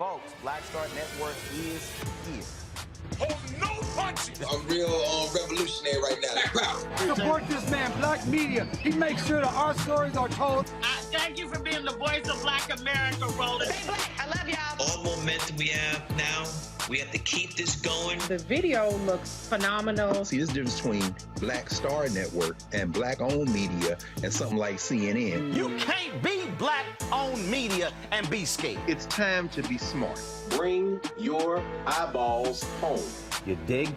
Folks, Black Star Network is here. Hold no punches! I'm real revolutionary right now. Black power. Support this man, Black media. He makes sure that our stories are told. Thank you for being the voice of Black America, Roland. Stay black. I love y'all. All momentum we have now, we have to keep this going. The video looks phenomenal. See, this difference between Black Star Network and Black-owned media and something like CNN. You can't be Black-owned media and be scared. It's time to be smart. Bring your eyeballs home. You dig?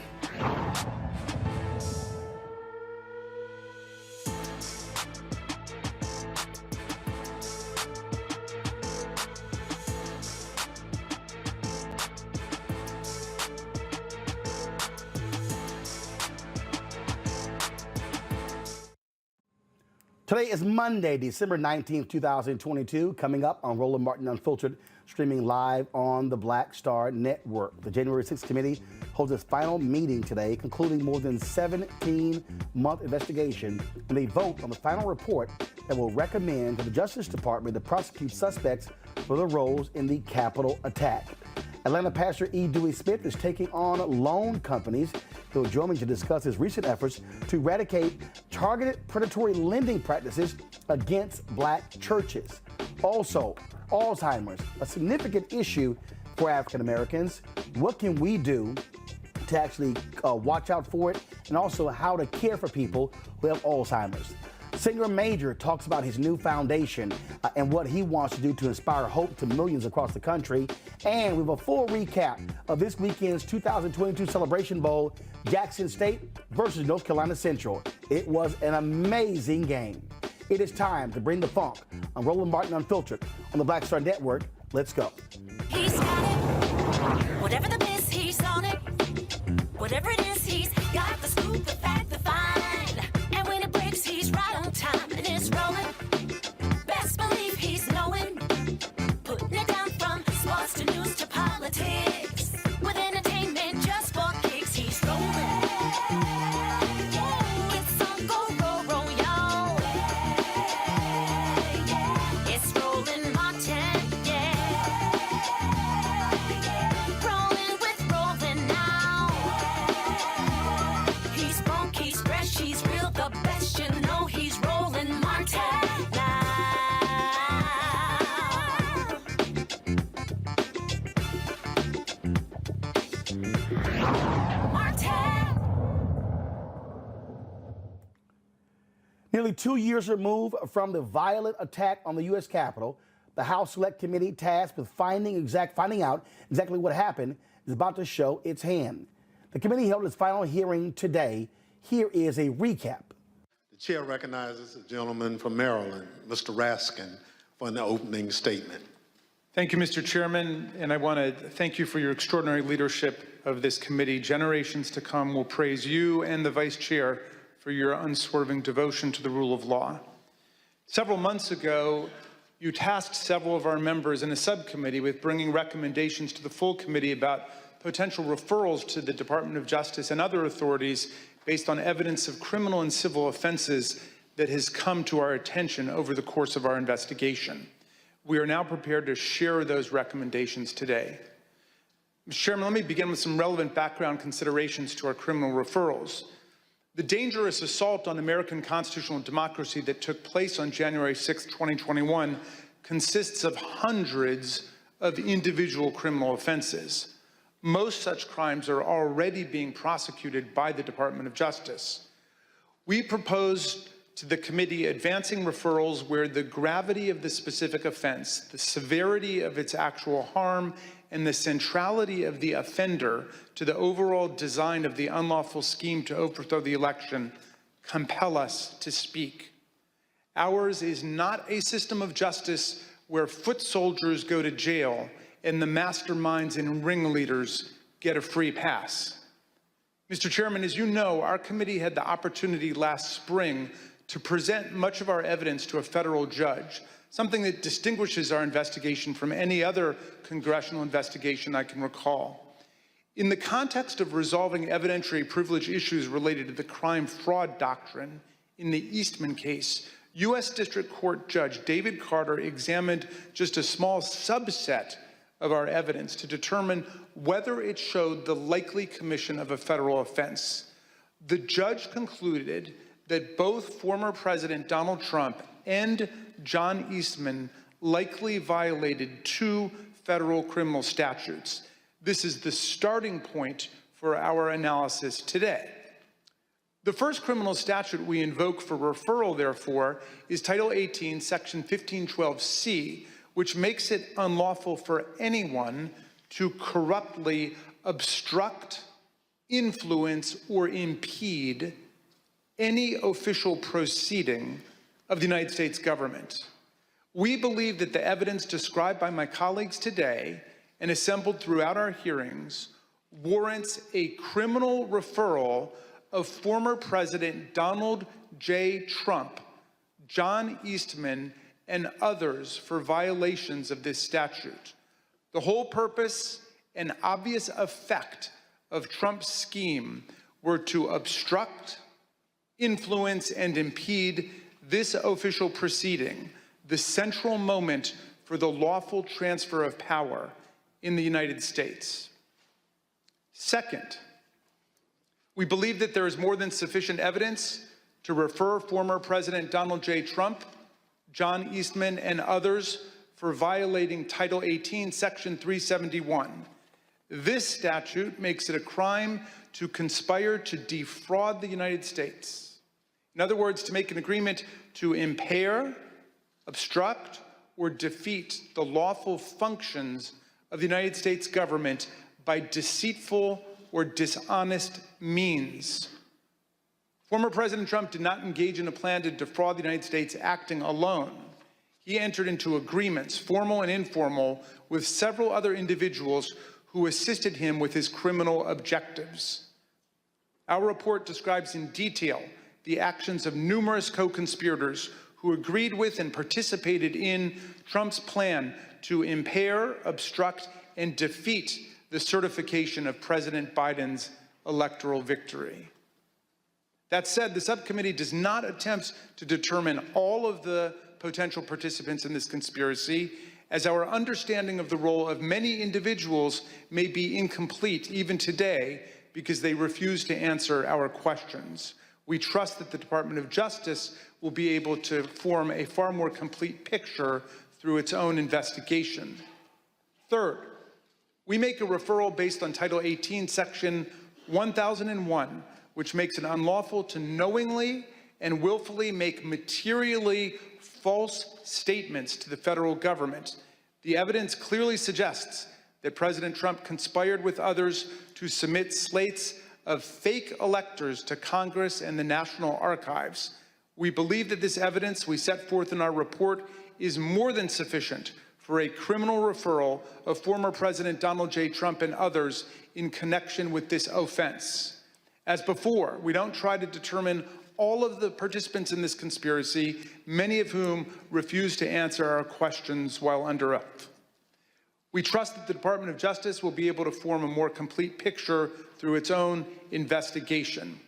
Today is Monday, December 19th, 2022. Coming up on Roland Martin Unfiltered, streaming live on the Black Star Network. The January 6th committee holds its final meeting today, concluding more than 17-month investigation, and they vote on the final report that will recommend to the Justice Department to prosecute suspects for their roles in the Capitol attack. Atlanta pastor Dewey Smith is taking on loan companies. He'll join me to discuss his recent efforts to eradicate targeted predatory lending practices against Black churches. Also, Alzheimer's, a significant issue for African Americans. What can we do to actually watch out for it, and also how to care for people who have Alzheimer's? Singer Major talks about his new foundation and what he wants to do to inspire hope to millions across the country. And we have a full recap of this weekend's 2022 Celebration Bowl, Jackson State versus North Carolina Central. It was an amazing game. It is time to bring the funk on Roland Martin Unfiltered on the Black Star Network. Let's go. He's got it. Whatever the miss, he's on it. Whatever it is, he's got the scoop, the fact, the find. And when it breaks, he's right on time and it's rolling. Best believe he's knowing. Putting it down from sports to news to politics. With entertainment just for kicks, he's rolling. It's on go, roll, y'all. It's Roland Martin, yeah. Rolling with Roland now. He's funk, he's fresh, he's real, the best, you know he's Roland Martin now. Nearly 2 years removed from the violent attack on the U.S. Capitol, the House Select Committee tasked with finding out exactly what happened is about to show its hand. The committee held its final hearing today. Here is a recap. The chair recognizes the gentleman from Maryland, Mr. Raskin, for an opening statement. Thank you, Mr. Chairman, and I want to thank you for your extraordinary leadership of this committee. Generations to come will praise you and the Vice Chair for your unswerving devotion to the rule of law. Several months ago, you tasked several of our members in a subcommittee with bringing recommendations to the full committee about potential referrals to the Department of Justice and other authorities based on evidence of criminal and civil offenses that has come to our attention over the course of our investigation. We are now prepared to share those recommendations today. Mr. Chairman, let me begin with some relevant background considerations to our criminal referrals. The dangerous assault on American constitutional democracy that took place on January 6, 2021 consists of hundreds of individual criminal offenses. Most such crimes are already being prosecuted by the Department of Justice. We proposed to the committee advancing referrals where the gravity of the specific offense, the severity of its actual harm, and the centrality of the offender to the overall design of the unlawful scheme to overthrow the election compel us to speak. Ours is not a system of justice where foot soldiers go to jail and the masterminds and ringleaders get a free pass. Mr. Chairman, as you know, our committee had the opportunity last spring to present much of our evidence to a federal judge, something that distinguishes our investigation from any other congressional investigation I can recall. In the context of resolving evidentiary privilege issues related to the crime-fraud doctrine, in the Eastman case, U.S. District Court Judge David Carter examined just a small subset of our evidence to determine whether it showed the likely commission of a federal offense. The judge concluded that both former President Donald Trump and John Eastman likely violated 2 federal criminal statutes. This is the starting point for our analysis today. The first criminal statute we invoke for referral, therefore, is Title 18, Section 1512C, which makes it unlawful for anyone to corruptly obstruct, influence, or impede any official proceeding of the United States government. We believe that the evidence described by my colleagues today and assembled throughout our hearings warrants a criminal referral of former President Donald J. Trump, John Eastman, and others for violations of this statute. The whole purpose and obvious effect of Trump's scheme were to obstruct, influence, and impede this official proceeding, the central moment for the lawful transfer of power in the United States. Second, we believe that there is more than sufficient evidence to refer former President Donald J. Trump, John Eastman, and others for violating Title 18, Section 371. This statute makes it a crime to conspire to defraud the United States. In other words, to make an agreement to impair, obstruct, or defeat the lawful functions of the United States government by deceitful or dishonest means. Former President Trump did not engage in a plan to defraud the United States acting alone. He entered into agreements, formal and informal, with several other individuals who assisted him with his criminal objectives. Our report describes in detail the actions of numerous co-conspirators who agreed with and participated in Trump's plan to impair, obstruct, and defeat the certification of President Biden's electoral victory. That said, the subcommittee does not attempt to determine all of the potential participants in this conspiracy, as our understanding of the role of many individuals may be incomplete even today because they refuse to answer our questions. We trust that the Department of Justice will be able to form a far more complete picture through its own investigation. Third, we make a referral based on Title 18, Section 1001, which makes it unlawful to knowingly and willfully make materially false statements to the federal government. The evidence clearly suggests that President Trump conspired with others to submit slates of fake electors to Congress and the National Archives. We believe that this evidence we set forth in our report is more than sufficient for a criminal referral of former President Donald J. Trump and others in connection with this offense. As before, we don't try to determine all of the participants in this conspiracy, many of whom refuse to answer our questions while under oath. We trust that the Department of Justice will be able to form a more complete picture through its own investigation.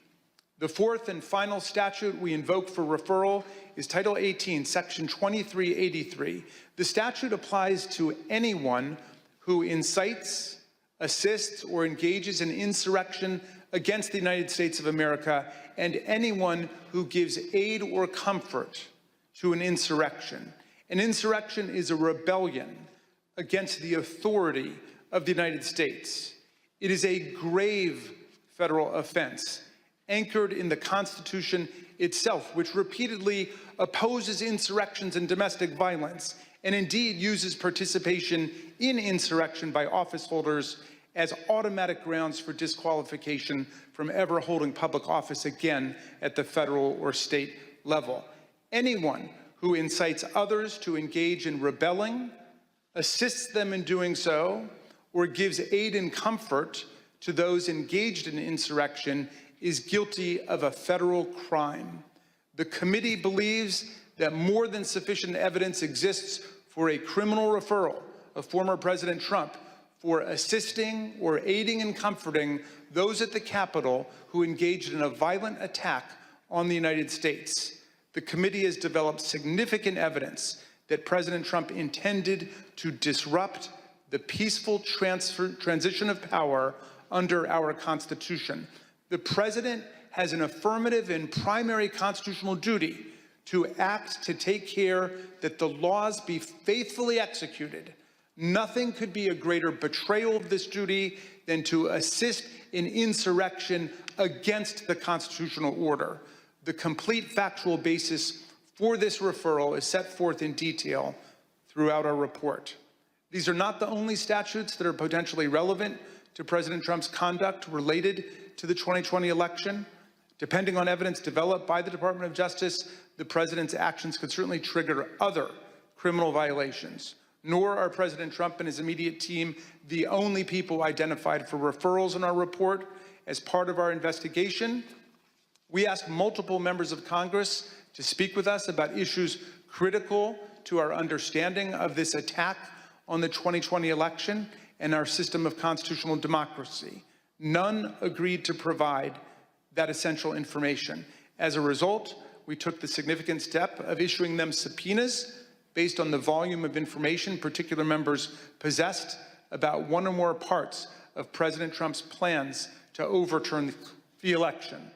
The fourth and final statute we invoke for referral is Title 18, Section 2383. The statute applies to anyone who incites, assists, or engages in insurrection against the United States of America, and anyone who gives aid or comfort to an insurrection. An insurrection is a rebellion against the authority of the United States. It is a grave federal offense anchored in the Constitution itself, which repeatedly opposes insurrections and domestic violence, and indeed uses participation in insurrection by office holders as automatic grounds for disqualification from ever holding public office again at the federal or state level. Anyone who incites others to engage in rebelling, assists them in doing so, or gives aid and comfort to those engaged in insurrection is guilty of a federal crime. The committee believes that more than sufficient evidence exists for a criminal referral of former President Trump for assisting or aiding and comforting those at the Capitol who engaged in a violent attack on the United States. The committee has developed significant evidence that President Trump intended to disrupt, the peaceful transition of power under our Constitution. The President has an affirmative and primary constitutional duty to act to take care that the laws be faithfully executed. Nothing could be a greater betrayal of this duty than to assist in insurrection against the constitutional order. The complete factual basis for this referral is set forth in detail throughout our report. These are not the only statutes that are potentially relevant to President Trump's conduct related to the 2020 election. Depending on evidence developed by the Department of Justice, the President's actions could certainly trigger other criminal violations. Nor are President Trump and his immediate team the only people identified for referrals in our report. As part of our investigation, we asked multiple members of Congress to speak with us about issues critical to our understanding of this attack on the 2020 election and our system of constitutional democracy. None agreed to provide that essential information. As a result, we took the significant step of issuing them subpoenas based on the volume of information particular members possessed about one or more parts of President Trump's plans to overturn the election.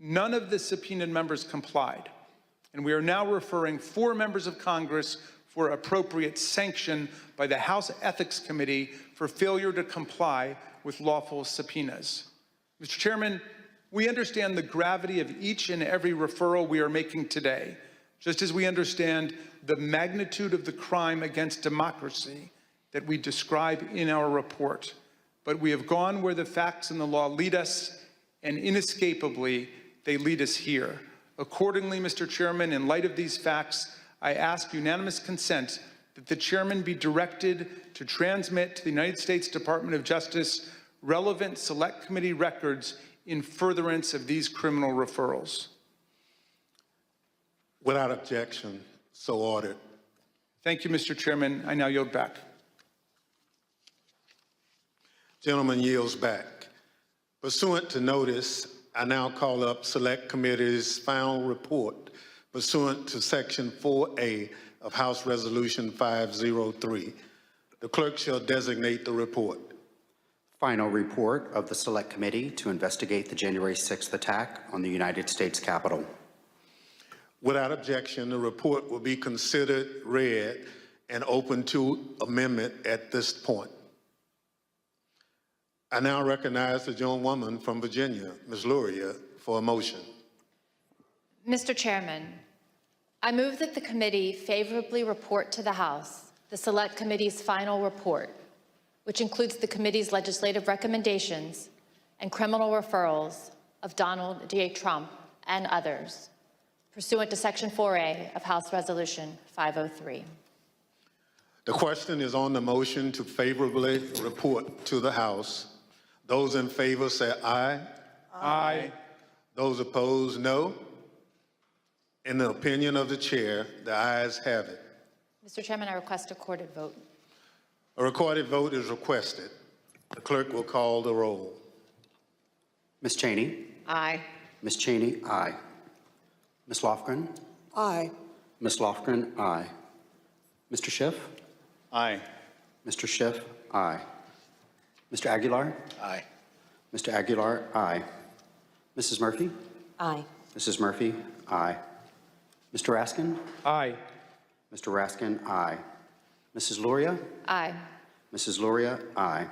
None of the subpoenaed members complied, and we are now referring 4 members of Congress for appropriate sanction by the House Ethics Committee for failure to comply with lawful subpoenas. Mr. Chairman, we understand the gravity of each and every referral we are making today, just as we understand the magnitude of the crime against democracy that we describe in our report. But we have gone where the facts and the law lead us, and inescapably, they lead us here. Accordingly, Mr. Chairman, in light of these facts, I ask unanimous consent that the chairman be directed to transmit to the United States Department of Justice relevant Select Committee records in furtherance of these criminal referrals. Without objection, so ordered. Thank you, Mr. Chairman. I now yield back. Gentleman yields back. Pursuant to notice, I now call up Select Committee's final report pursuant to Section 4A of House Resolution 503. The clerk shall designate the report. Final report of the Select Committee to investigate the January 6th attack on the United States Capitol. Without objection, the report will be considered read and open to amendment at this point. I now recognize the gentlewoman from Virginia, Ms. Luria, for a motion. Mr. Chairman, I move that the committee favorably report to the House the Select Committee's final report, which includes the committee's legislative recommendations and criminal referrals of Donald J. Trump and others, pursuant to Section 4A of House Resolution 503. The question is on the motion to favorably report to the House. Those in favor say aye. Aye. Those opposed, no. In the opinion of the chair, the ayes have it. Mr. Chairman, I request a recorded vote. A recorded vote is requested. The clerk will call the roll. Ms. Cheney? Aye. Ms. Cheney, aye. Ms. Lofgren? Aye. Ms. Lofgren, aye. Mr. Schiff? Aye. Mr. Schiff, aye. Mr. Aguilar? Aye. Mr. Aguilar, aye. Mrs. Murphy? Aye. Mrs. Murphy, aye. Mr. Raskin? Aye. Mr. Raskin, aye. Mrs. Luria? Aye. Mrs. Luria, aye.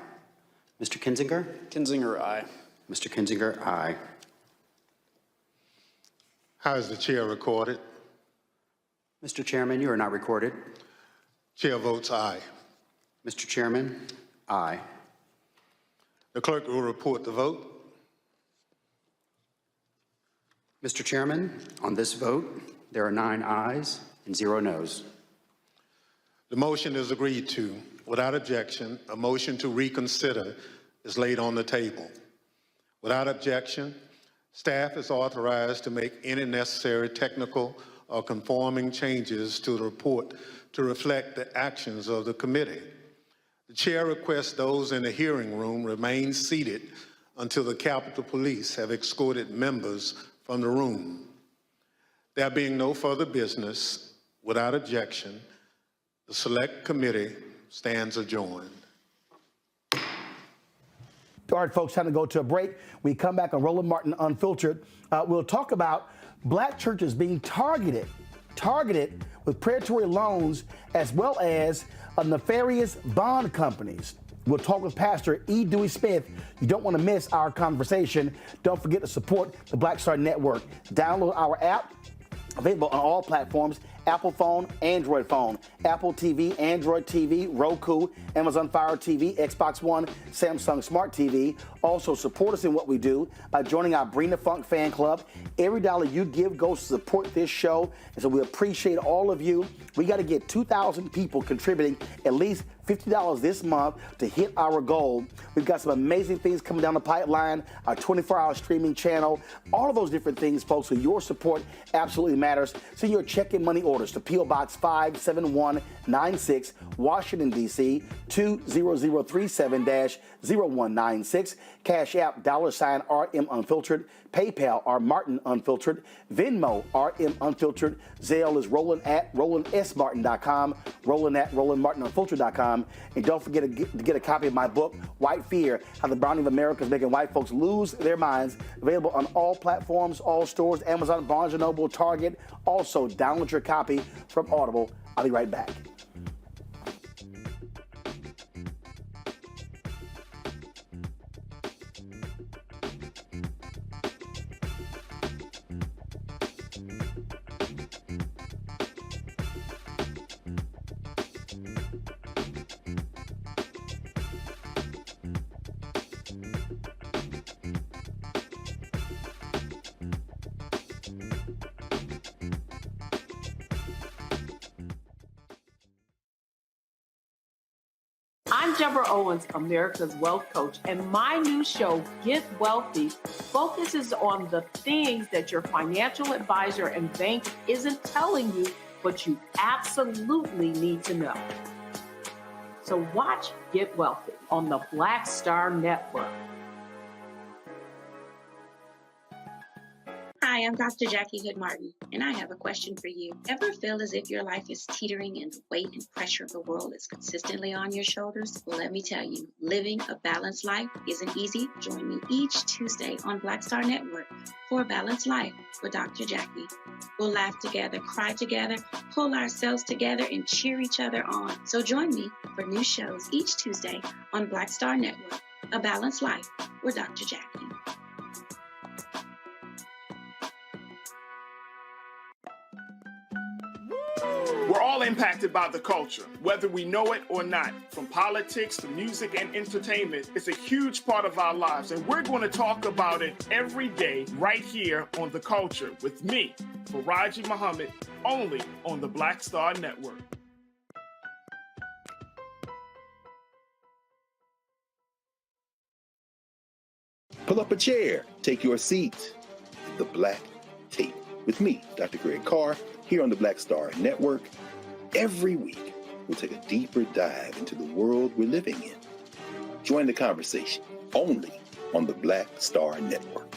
Mr. Kinzinger? Kinzinger, aye. Mr. Kinzinger, aye. How is the chair recorded? Mr. Chairman, you are not recorded. Chair votes aye. Mr. Chairman, aye. The clerk will report the vote. Mr. Chairman, on this vote, there are 9 ayes and 0 noes. The motion is agreed to. Without objection, a motion to reconsider is laid on the table. Without objection, staff is authorized to make any necessary technical or conforming changes to the report to reflect the actions of the committee. The chair requests those in the hearing room remain seated until the Capitol Police have escorted members from the room. There being no further business, without objection, the Select Committee stands adjourned. All right, folks, time to go to a break. We come back on Roland Martin Unfiltered. We'll talk about black churches being targeted with predatory loans as well as nefarious bond companies. We'll talk with Pastor Dewey Smith. You don't want to miss our conversation. Don't forget to support the Black Star Network. Download our app, available on all platforms: Apple phone, Android phone, Apple TV, Android TV, Roku, Amazon Fire TV, Xbox One, Samsung Smart TV. Also, support us in what we do by joining our Bring the Funk fan club. Every dollar you give goes to support this show, and so we appreciate all of you. We got to get 2,000 people contributing at least $50 this month to hit our goal. We've got some amazing things coming down the pipeline, our 24-hour streaming channel, all of those different things, folks. So your support absolutely matters. Send your check and money orders to P.O. Box 57196, Washington, D.C. 20037-0196. Cash App, $RM Unfiltered. PayPal, R Martin Unfiltered. Venmo, RM Unfiltered. Zelle is Roland at RolandSMartin.com. Roland at RolandMartinUnfiltered.com. And don't forget to get a copy of my book, White Fear: How the Browning of America is Making White Folks Lose Their Minds. Available on all platforms, all stores, Amazon, Barnes & Noble, Target. Also, download your copy from Audible. I'll be right back. I'm Deborah Owens, America's Wealth Coach, and my new show, Get Wealthy, focuses on the things that your financial advisor and bank isn't telling you, but you absolutely need to know. So watch Get Wealthy on the Black Star Network. Hi, I'm Dr. Jackie Hood Martin, and I have a question for you. Ever feel as if your life is teetering and the weight and pressure of the world is consistently on your shoulders? Well, let me tell you, living a balanced life isn't easy. Join me each Tuesday on Black Star Network for A Balanced Life with Dr. Jackie. We'll laugh together, cry together, pull ourselves together, and cheer each other on. So join me for new shows each Tuesday on Black Star Network, A Balanced Life with Dr. Jackie. We're all impacted by the culture, whether we know it or not. From politics to music and entertainment, it's a huge part of our lives, and we're going to talk about it every day right here on The Culture with me, Faraji Muhammad, only on the Black Star Network. Pull up a chair, take your seat. The Black Tape with me, Dr. Greg Carr, here on the Black Star Network. Every week, we'll take a deeper dive into the world we're living in. Join the conversation only on the Black Star Network.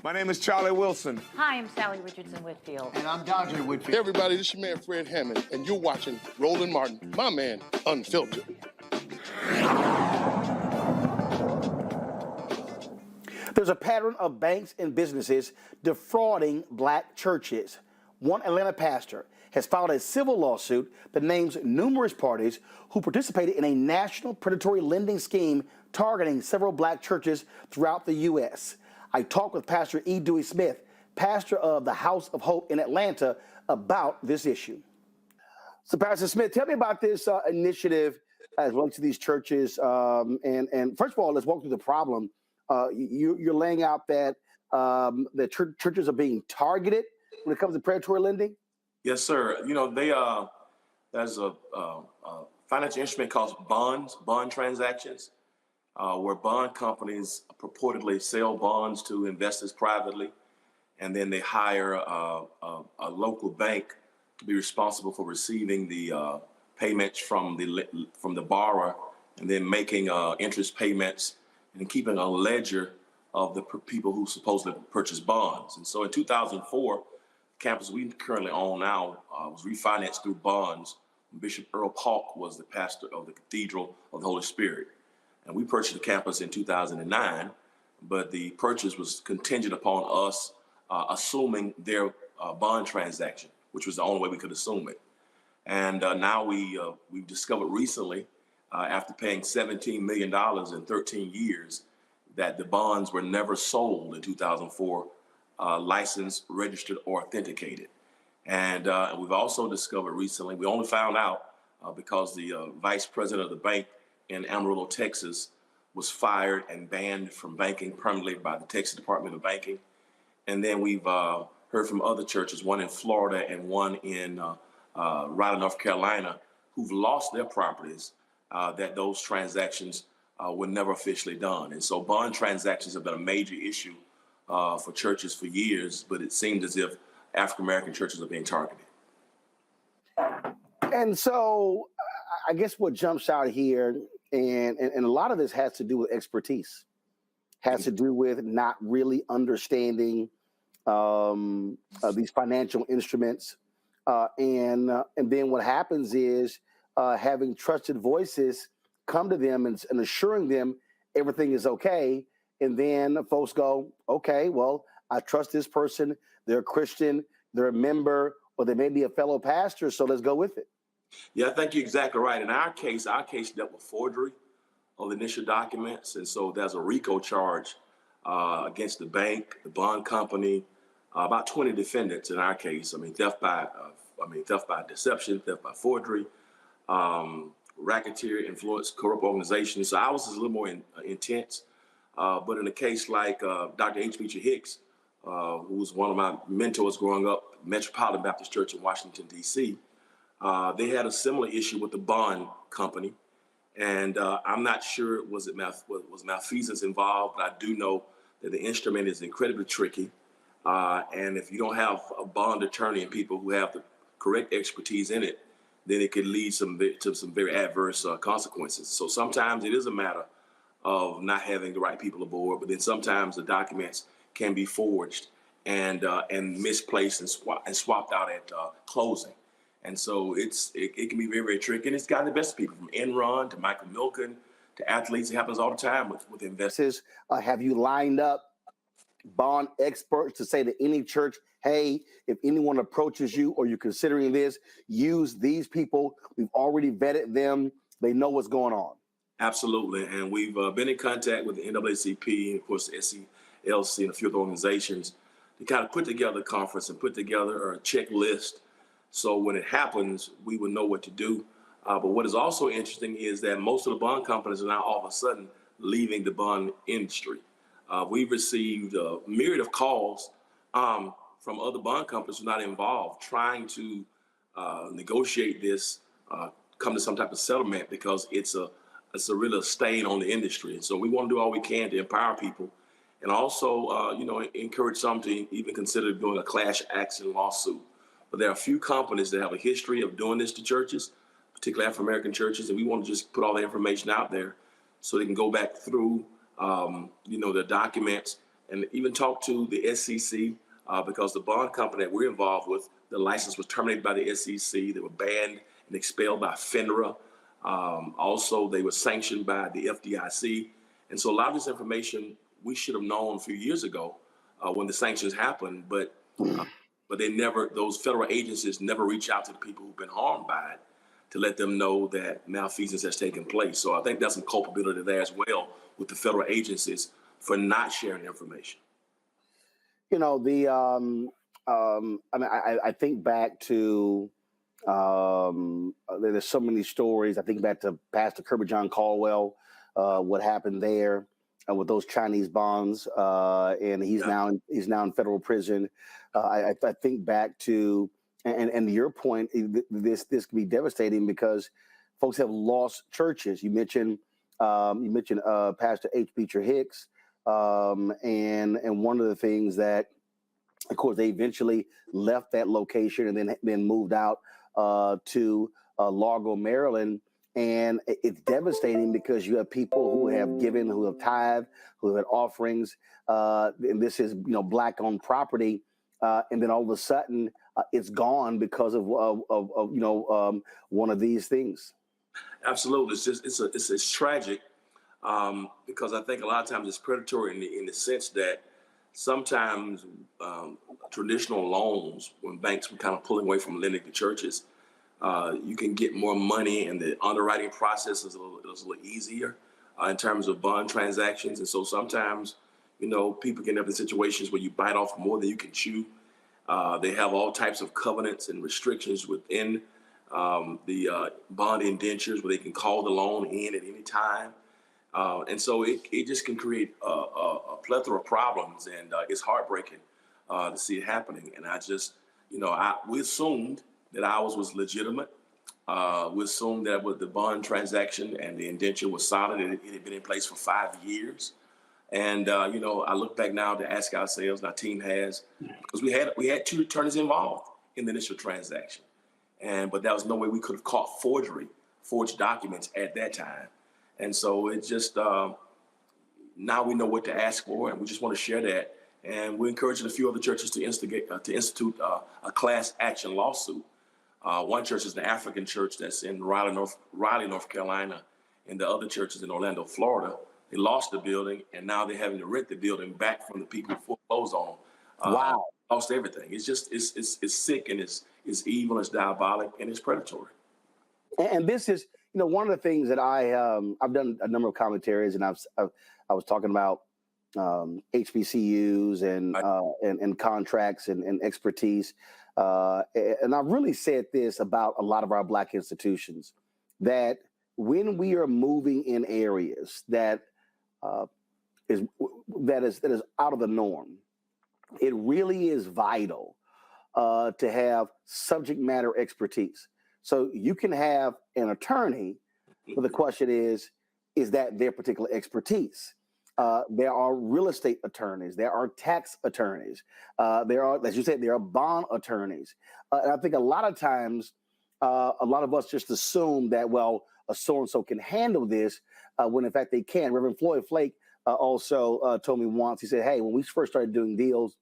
My name is Charlie Wilson. Hi, I'm Sally Richardson Whitfield. And I'm Dodger Whitfield. Hey everybody, this is your man Fred Hammond, and you're watching Roland Martin, my man, Unfiltered. There's a pattern of banks and businesses defrauding black churches. One Atlanta pastor has filed a civil lawsuit that names numerous parties who participated in a national predatory lending scheme targeting several black churches throughout the U.S. I talked with Pastor Dewey Smith, pastor of the House of Hope in Atlanta, about this issue. So, Pastor Smith, tell me about this initiative as well to these churches. And first of all, let's walk through the problem. You're laying out that the churches are being targeted when it comes to predatory lending? Yes, sir. You know, there's a financial instrument called bond transactions, where bond companies purportedly sell bonds to investors privately, and then they hire a local bank to be responsible for receiving the payments from the borrower, and then making interest payments and keeping a ledger of the people who supposedly purchased bonds. And so in 2004, the campus we currently own now was refinanced through bonds Bishop Earl Polk was the pastor of the Cathedral of the Holy Spirit. And we purchased the campus in 2009, but the purchase was contingent upon us assuming their bond transaction, which was the only way we could assume it. And now we've discovered recently, after paying $17 million in 13 years, that the bonds were never sold in 2004, licensed, registered, or authenticated. And we've also discovered recently, we only found out because the vice president of the bank in Amarillo, Texas, was fired and banned from banking permanently by the Texas Department of Banking. And then we've heard from other churches, one in Florida and one in Raleigh, North Carolina, who've lost their properties, that those transactions were never officially done. And so bond transactions have been a major issue for churches for years, but it seems as if African-American churches are being targeted. And so I guess what jumps out here, and a lot of this has to do with expertise, has to do with not really understanding these financial instruments. And then what happens is having trusted voices come to them and assuring them everything is okay. And then folks go, okay, well, I trust this person. They're a Christian, they're a member, or they may be a fellow pastor, so let's go with it. Yeah, I think you're exactly right. In our case dealt with forgery of the initial documents. And so there's a RICO charge against the bank, the bond company, about 20 defendants in our case. I mean, theft by deception, theft by forgery, racketeer, influence, corrupt organizations. So ours is a little more intense. But in a case like Dr. H. Beecher Hicks, who was one of my mentors growing up, Metropolitan Baptist Church in Washington, D.C., they had a similar issue with the bond company. And I'm not sure was malfeasance involved, but I do know that the instrument is incredibly tricky. And if you don't have a bond attorney and people who have the correct expertise in it, then it could lead to some very adverse consequences. So sometimes it is a matter of not having the right people aboard, but then sometimes the documents can be forged and misplaced and swapped out at closing. And so it can be very, very tricky. And it's gotten the best of people, from Enron to Michael Milken to athletes. It happens all the time with investors. Have you lined up bond experts to say to any church, hey, if anyone approaches you or you're considering this, use these people. We've already vetted them. They know what's going on. Absolutely. And we've been in contact with the NAACP and, of course, the SCLC and a few other organizations to kind of put together a conference and put together a checklist. So when it happens, we would know what to do. But what is also interesting is that most of the bond companies are now all of a sudden leaving the bond industry. We've received a myriad of calls from other bond companies who are not involved, trying to negotiate this, come to some type of settlement, because it's a real stain on the industry. And so we want to do all we can to empower people, and also encourage some to even consider doing a class action lawsuit. But there are a few companies that have a history of doing this to churches, particularly African-American churches, and we want to just put all the information out there so they can go back through the documents and even talk to the SEC, because the bond company that we're involved with, the license was terminated by the SEC. They were banned and expelled by FINRA. Also, they were sanctioned by the FDIC. And so a lot of this information we should have known a few years ago when the sanctions happened, but those federal agencies never reach out to the people who've been harmed by it to let them know that malfeasance has taken place. So I think there's some culpability there as well with the federal agencies for not sharing information. I think back to, there's so many stories. I think back to Pastor Kirby John Caldwell, what happened there with those Chinese bonds, and he's now in federal prison. I think back to, and to your point, this can be devastating because folks have lost churches. You mentioned Pastor H. Beecher Hicks, and one of the things that, of course, they eventually left that location and then moved out to Largo, Maryland. And it's devastating because you have people who have given, who have tithed, who have had offerings, and this is Black-owned property, and then all of a sudden it's gone because of one of these things. Absolutely, it's tragic because I think a lot of times it's predatory in the sense that sometimes traditional loans, when banks were kind of pulling away from lending to churches, you can get more money, and the underwriting process is a little easier in terms of bond transactions. And so sometimes, people can have the situations where you bite off more than you can chew. They have all types of covenants and restrictions within the bond indentures where they can call the loan in at any time. And so it just can create a plethora of problems, and it's heartbreaking to see it happening. And I just, we assumed that ours was legitimate. We assumed that with the bond transaction and the indenture was solid, and it had been in place for 5 years. And I look back now to ask ourselves, and our team has, because we had two attorneys involved in the initial transaction, but that was no way we could have caught forged documents at that time. And so it just now we know what to ask for, and we just want to share that. And we're encouraging a few other churches to institute a class action lawsuit. One church is the African church that's in Raleigh, North Carolina, and the other church is in Orlando, Florida. They lost the building, and now they're having to rent the building back from the people who foreclosed on them. Wow. Lost everything. It's just, it's sick, and it's evil, it's diabolic, and it's predatory. And this is, one of the things that I've done a number of commentaries, and I was talking about HBCUs and contracts and expertise. And I've really said this about a lot of our Black institutions, that when we are moving in areas that is out of the norm, it really is vital to have subject matter expertise. So you can have an attorney, but the question is that their particular expertise? There are real estate attorneys. There are tax attorneys. There are, as you said, there are bond attorneys. And I think a lot of times, a lot of us just assume that, well, a so-and-so can handle this when in fact they can. Reverend Floyd Flake also told me once, he said, hey, when we first started doing deals,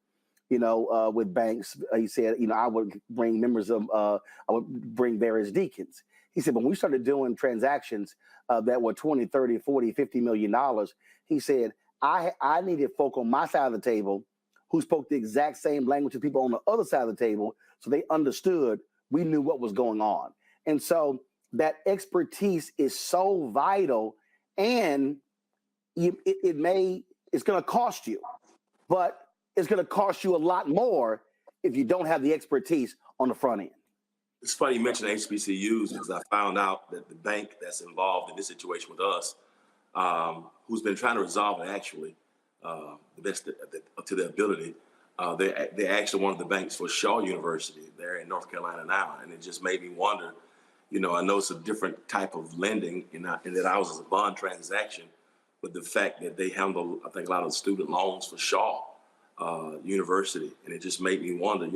with banks, he said, I would bring I would bring various deacons. He said, when we started doing transactions that were 20, 30, 40, $50 million, he said, I needed folk on my side of the table who spoke the exact same language as people on the other side of the table, so they understood, we knew what was going on. And so that expertise is so vital, and it's going to cost you, but it's going to cost you a lot more if you don't have the expertise on the front end. It's funny you mentioned HBCUs, because I found out that the bank that's involved in this situation with us, who's been trying to resolve it actually, the best to their ability, they're actually one of the banks for Shaw University there in North Carolina now. And it just made me wonder, I know it's a different type of lending, and that ours is a bond transaction, but the fact that they handle, I think, a lot of student loans for Shaw University, and it just made me wonder,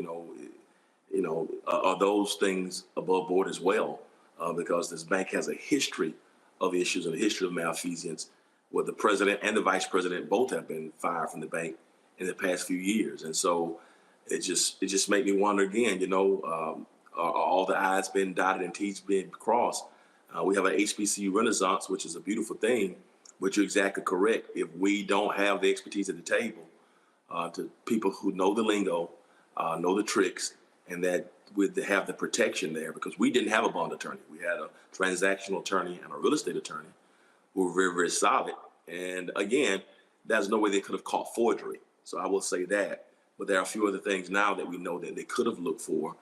are those things above board as well? Because this bank has a history of issues and a history of malfeasance, where the president and the vice president both have been fired from the bank in the past few years. And so it just made me wonder again, are all the I's been dotted and T's been crossed? We have an HBCU renaissance, which is a beautiful thing, but you're exactly correct. If we don't have the expertise at the table, to people who know the lingo, know the tricks, and that would have the protection there, because we didn't have a bond attorney. We had a transactional attorney and a real estate attorney who were very, very solid. And again, there's no way they could have caught forgery. So I will say that. But there are a few other things now that we know that they could have looked for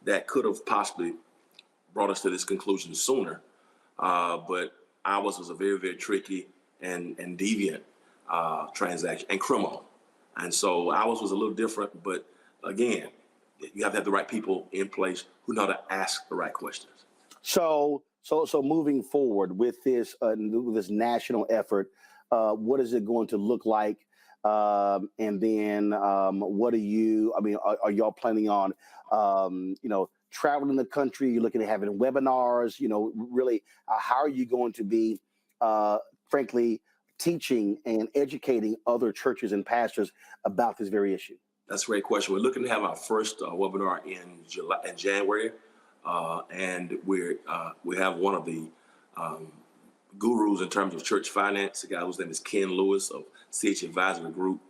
that could have possibly brought us to this conclusion sooner. But ours was a very, very tricky and deviant transaction, and criminal. And so ours was a little different, but again, you have to have the right people in place who know how to ask the right questions. So moving forward with this national effort, what is it going to look like? And then what are y'all planning on, traveling the country? You're looking at having webinars, really, how are you going to be, frankly, teaching and educating other churches and pastors about this very issue? That's a great question. We're looking to have our first webinar in January, and we have one of the gurus in terms of church finance, a guy whose name is Ken Lewis of CH Advisory Group.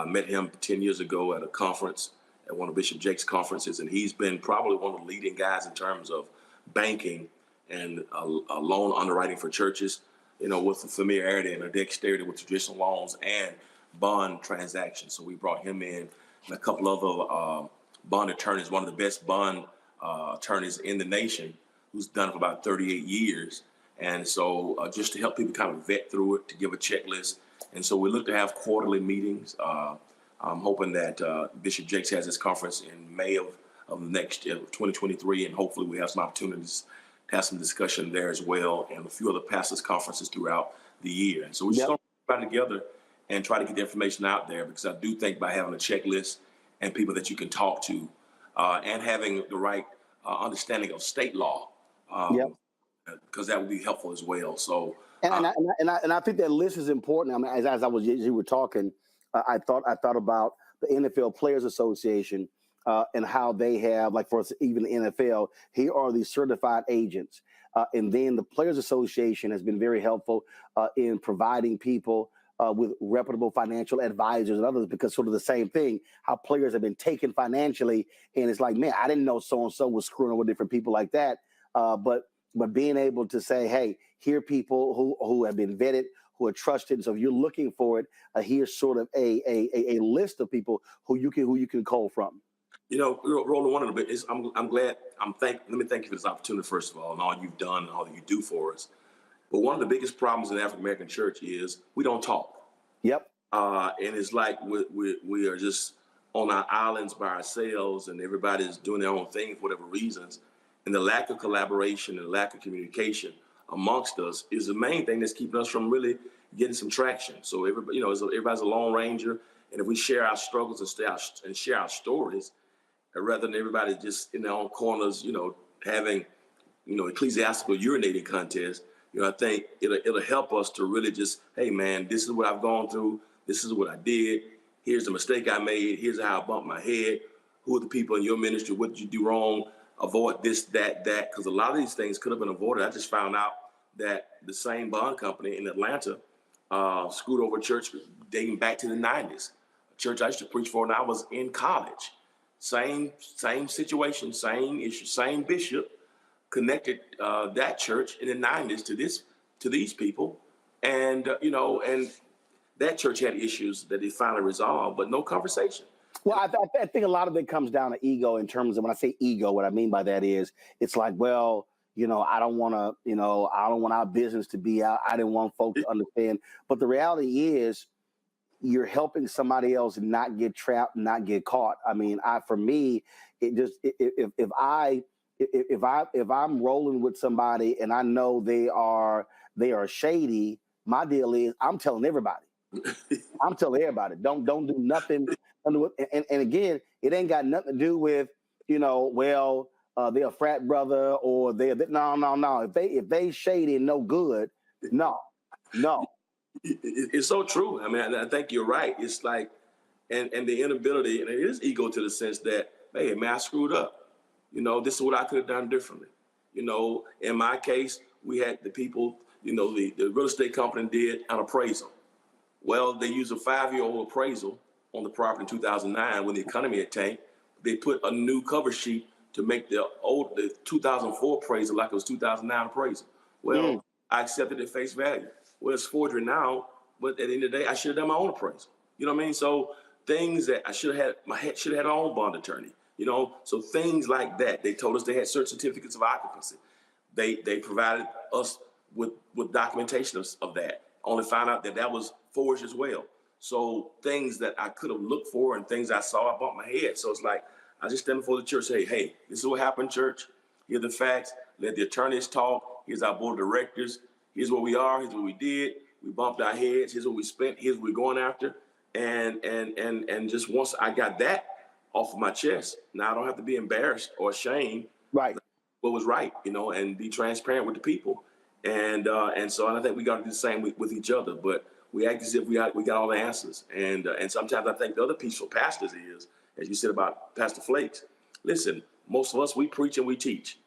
Met him 10 years ago at a conference, at one of Bishop Jake's conferences, and he's been probably one of the leading guys in terms of banking and loan underwriting for churches, with the familiarity and a dexterity with traditional loans and bond transactions. So we brought him in and a couple other bond attorneys, one of the best bond attorneys in the nation, who's done it for about 38 years. And so just to help people kind of vet through it, to give a checklist. And so we look to have quarterly meetings. I'm hoping that Bishop Jakes has his conference in May of the next year, 2023, and hopefully we have some opportunities to have some discussion there as well, and a few other pastors' conferences throughout the year. And so we just put together and try to get the information out there, because I do think by having a checklist and people that you can talk to, and having the right understanding of state law, because that would be helpful as well. So, and I think that list is important. I mean, as you were talking, I thought about the NFL Players Association and how they have, like, for even the NFL, here are these certified agents, and then the Players Association has been very helpful in providing people with reputable financial advisors and others, because sort of the same thing, how players have been taken financially, and it's like, man, I didn't know so-and-so was screwing over different people like that. But being able to say, hey, here are people who have been vetted, who are trusted. So if you're looking for it, here's sort of a list of people who you can call from. Roland, one of the bit is I'm glad. Let me thank you for this opportunity, first of all, and all you've done and all that you do for us. But one of the biggest problems in the African American church is we don't talk. Yep. And it's like we are just on our islands by ourselves, and everybody's doing their own thing for whatever reasons. And the lack of collaboration and lack of communication amongst us is the main thing that's keeping us from really getting some traction. So everybody's a lone ranger, and if we share our struggles and share our stories, rather than everybody just in their own corners, having, ecclesiastical urinating contests, I think it'll help us to really just, hey man, this is what I've gone through. This is what I did. Here's the mistake I made. Here's how I bumped my head. Who are the people in your ministry? What did you do wrong? Avoid this, that, because a lot of these things could have been avoided. I just found out that the same bond company in Atlanta screwed over a church dating back to the 90s. A church I used to preach for when I was in college. Same situation, same issue, same bishop connected that church in the 90s to these people, and and that church had issues that they finally resolved, but no conversation. Well, I think a lot of it comes down to ego. In terms of, when I say ego, what I mean by that is, it's like, well, I don't want our business to be out. I didn't want folks to understand. But the reality is, you're helping somebody else not get trapped, not get caught. I mean, for me, it just, if I'm rolling with somebody and I know they are shady, my deal is I'm telling everybody. I'm telling everybody, don't do nothing. And again, it ain't got nothing to do with, they're a frat brother or no. If they shady and no good, no. It's so true. I mean, I think you're right. It's like, and the inability, and it is ego to the sense that, hey, man, I screwed up. This is what I could have done differently. In my case, we had the people, the real estate company did an appraisal. Well, they used a 5-year-old appraisal on the property in 2009 when the economy had tanked. They put a new cover sheet to make the 2004 appraisal like it was 2009 appraisal. Well, I accepted it at face value. Well, it's forgery now, but at the end of the day, I should have done my own appraisal. You know what I mean? So things that I should have had our own bond attorney. So things like that. They told us they had certain certificates of occupancy. They provided us with documentation of that. Only found out that was forged as well. So things that I could have looked for and things I saw, I bumped my head. So it's like, I just stand before the church, say, hey, this is what happened, church. Here are the facts. Let the attorneys talk. Here's our board of directors. Here's what we are. Here's what we did. We bumped our heads. Here's what we spent. Here's what we're going after. And just once I got that off of my chest, now I don't have to be embarrassed or ashamed. Right. What was right, and be transparent with the people. And I think we got to do the same with each other. But we act as if we got all the answers. And sometimes I think the other piece for pastors is, as you said about Pastor Flakes, listen, most of us, we preach and we teach.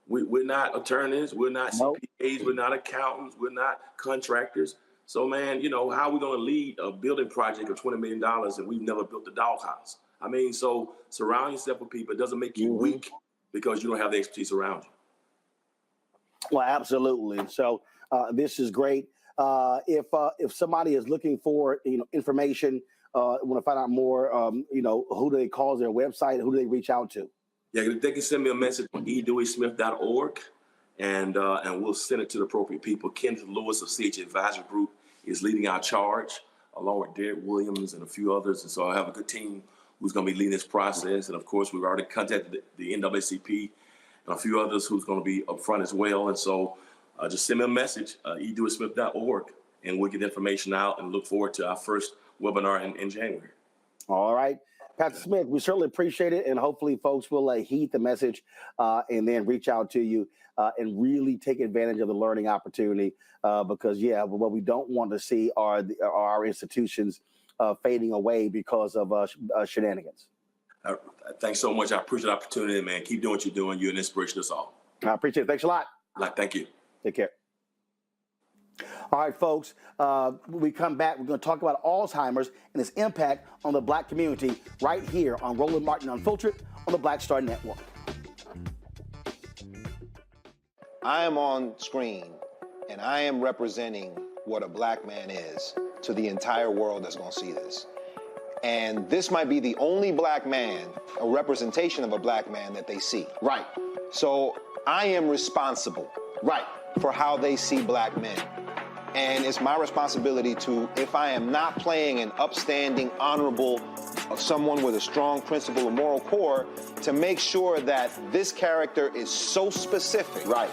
We're not attorneys, we're not CPAs, we're not accountants, we're not contractors. So, man, you know, how are we going to lead a building project of $20 million and we've never built a doghouse? I mean, so surround yourself with people. It doesn't make you weak because you don't have the expertise around you. Well, absolutely. So this is great. If somebody is looking for information, want to find out more, who do they call their website? Who do they reach out to? Yeah, they can send me a message on edeweysmith.org, and we'll send it to the appropriate people. Kenneth Lewis of CH Advisory Group is leading our charge, along with Derek Williams and a few others. And so I have a good team who's going to be leading this process. And of course, we've already contacted the NAACP and a few others who's going to be up front as well. And so just send me a message, edeweysmith.org, and we'll get information out and look forward to our first webinar in January. All right. Pastor Smith, we certainly appreciate it, and hopefully folks will heed the message and then reach out to you and really take advantage of the learning opportunity because, what we don't want to see are our institutions fading away because of shenanigans. Thanks so much. I appreciate the opportunity, man. Keep doing what you're doing. You're an inspiration to us all. I appreciate it. Thanks a lot. Thank you. Take care. All right, folks, when we come back, we're going to talk about Alzheimer's and its impact on the Black community right here on Roland Martin Unfiltered on the Black Star Network. I am on screen, and I am representing what a Black man is to the entire world that's going to see this. And this might be the only Black man, a representation of a Black man that they see. Right. So I am responsible. Right. For how they see Black men. And it's my responsibility to, if I am not playing an upstanding, honorable, someone with a strong principle or moral core, to make sure that this character is so specific, right,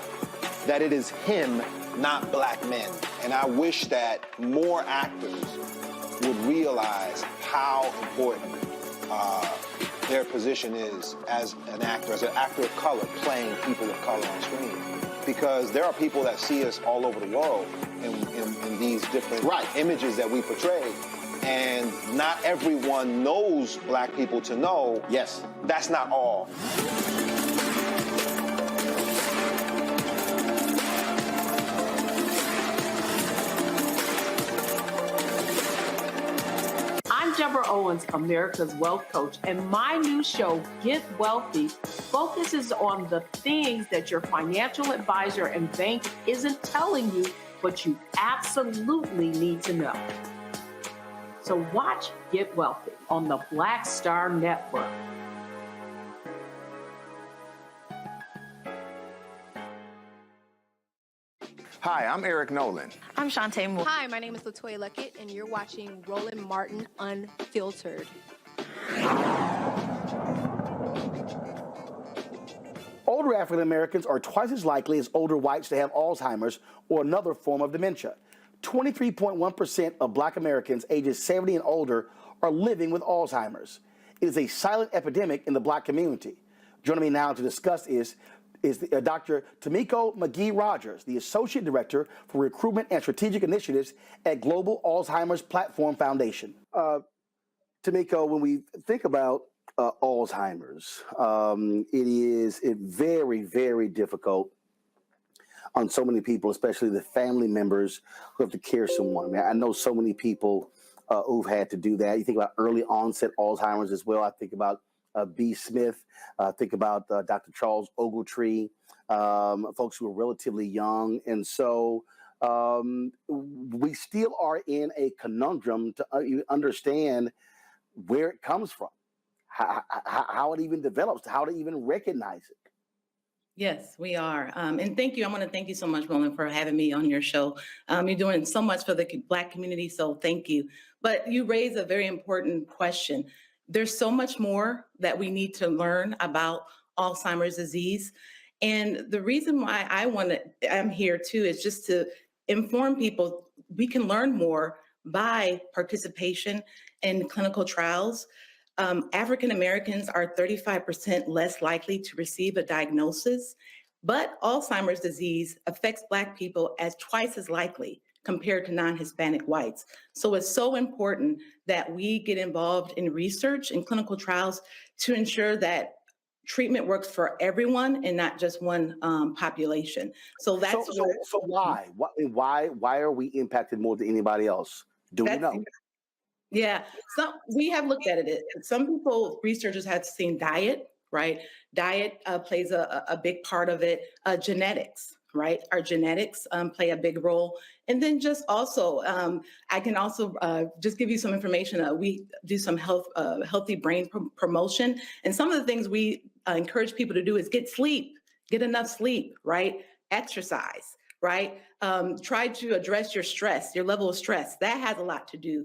that it is him, not Black men. And I wish that more actors would realize how important their position is as an actor of color, playing people of color on screen. Because there are people that see us all over the world in these different images that we portray. And not everyone knows Black people to know, yes, that's not all. I'm Deborah Owens, America's Wealth Coach, and my new show, Get Wealthy, focuses on the things that your financial advisor and bank isn't telling you, but you absolutely need to know. So watch Get Wealthy on the Black Star Network. Hi, I'm Eric Nolan. I'm Shantae Moore. Hi, my name is LaToya Luckett, and you're watching Roland Martin Unfiltered. Older African Americans are twice as likely as older whites to have Alzheimer's or another form of dementia. 23.1% of Black Americans ages 70 and older are living with Alzheimer's. It is a silent epidemic in the Black community. Joining me now to discuss is Dr. Tamiko McGee-Rogers, the Associate Director for Recruitment and Strategic Initiatives at Global Alzheimer's Platform Foundation. Tamiko, when we think about Alzheimer's, it is very, very difficult on so many people, especially the family members who have to care someone. Man, I know so many people who've had to do that. You think about early onset Alzheimer's as well. I think about B. Smith, think about Dr. Charles Ogletree, folks who are relatively young. And so we still are in a conundrum to understand where it comes from, how it even develops, how to even recognize it. Yes, we are. And thank you. I want to thank you so much, Roland, for having me on your show. You're doing so much for the Black community, so thank you. But you raise a very important question. There's so much more that we need to learn about Alzheimer's disease. And the reason why I'm here too is just to inform people we can learn more by participation in clinical trials. African Americans are 35% less likely to receive a diagnosis, but Alzheimer's disease affects Black people as twice as likely compared to non-Hispanic whites. So it's so important that we get involved in research and clinical trials to ensure that treatment works for everyone and not just one population. So that's so why are we impacted more than anybody else? Do we know? Yeah, we have looked at it. Some people, researchers have seen diet, right? Diet plays a big part of it. Genetics, right? Our genetics play a big role. And then just also, I can also just give you some information. We do some healthy brain promotion. And some of the things we encourage people to do is get sleep, get enough sleep, right? Exercise, right? Try to address your stress, your level of stress. That has a lot to do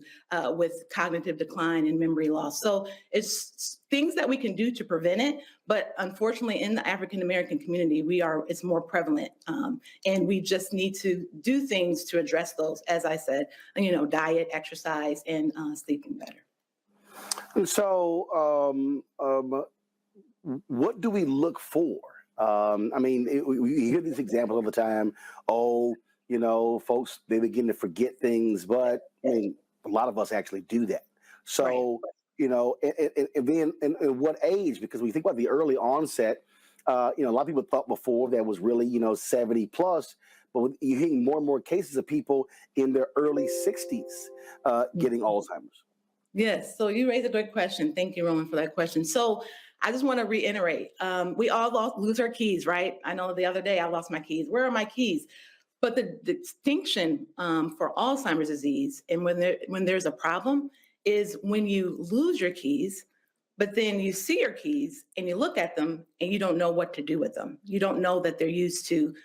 with cognitive decline and memory loss. So it's things that we can do to prevent it. But unfortunately, in the African-American community, it's more prevalent. And we just need to do things to address those, as I said, diet, exercise, and sleeping better. And so what do we look for? We hear these examples all the time. Oh, folks, they begin to forget things, but a lot of us actually do that. So, and then in what age? Because when you think about the early onset, a lot of people thought before that was really, 70 plus, but you're hearing more and more cases of people in their early 60s getting Alzheimer's. Yes. So you raised a good question. Thank you, Roland, for that question. So I just want to reiterate, we all lose our keys, right? I know the other day I lost my keys. Where are my keys? But the distinction for Alzheimer's disease and when there's a problem is when you lose your keys, but then you see your keys and you look at them and you don't know what to do with them. You don't know that they're used to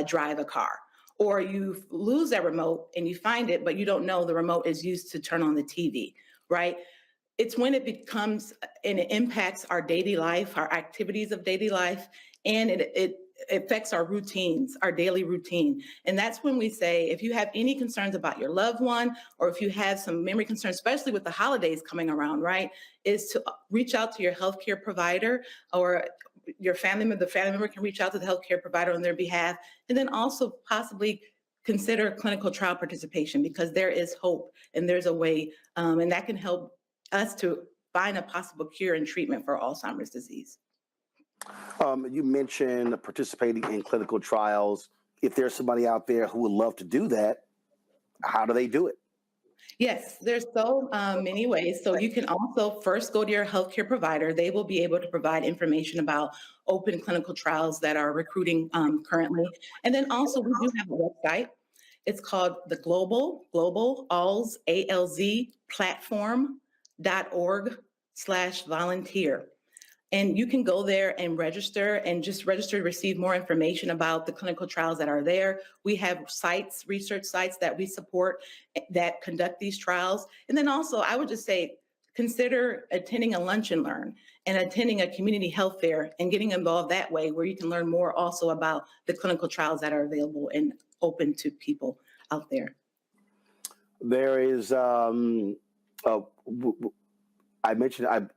drive a car. Or you lose that remote and you find it, but you don't know the remote is used to turn on the TV, right? It's when it becomes and it impacts our daily life, our activities of daily life, and it affects our routines, our daily routine. And that's when we say, if you have any concerns about your loved one, or if you have some memory concerns, especially with the holidays coming around, right, is to reach out to your healthcare provider, or your family member, the family member can reach out to the healthcare provider on their behalf. And then also possibly consider clinical trial participation, because there is hope and there's a way, and that can help us to find a possible cure and treatment for Alzheimer's disease. You mentioned participating in clinical trials. If there's somebody out there who would love to do that, how do they do it? Yes, there's so many ways. So you can also first go to your healthcare provider. They will be able to provide information about open clinical trials that are recruiting currently. And then also we do have a website. It's called the Global ALZ, ALZ platform.org/volunteer. And you can go there and register to receive more information about the clinical trials that are there. We have sites, research sites that we support that conduct these trials. And then also, I would just say, consider attending a lunch and learn and attending a community health fair and getting involved that way, where you can learn more also about the clinical trials that are available and open to people out there. There is, I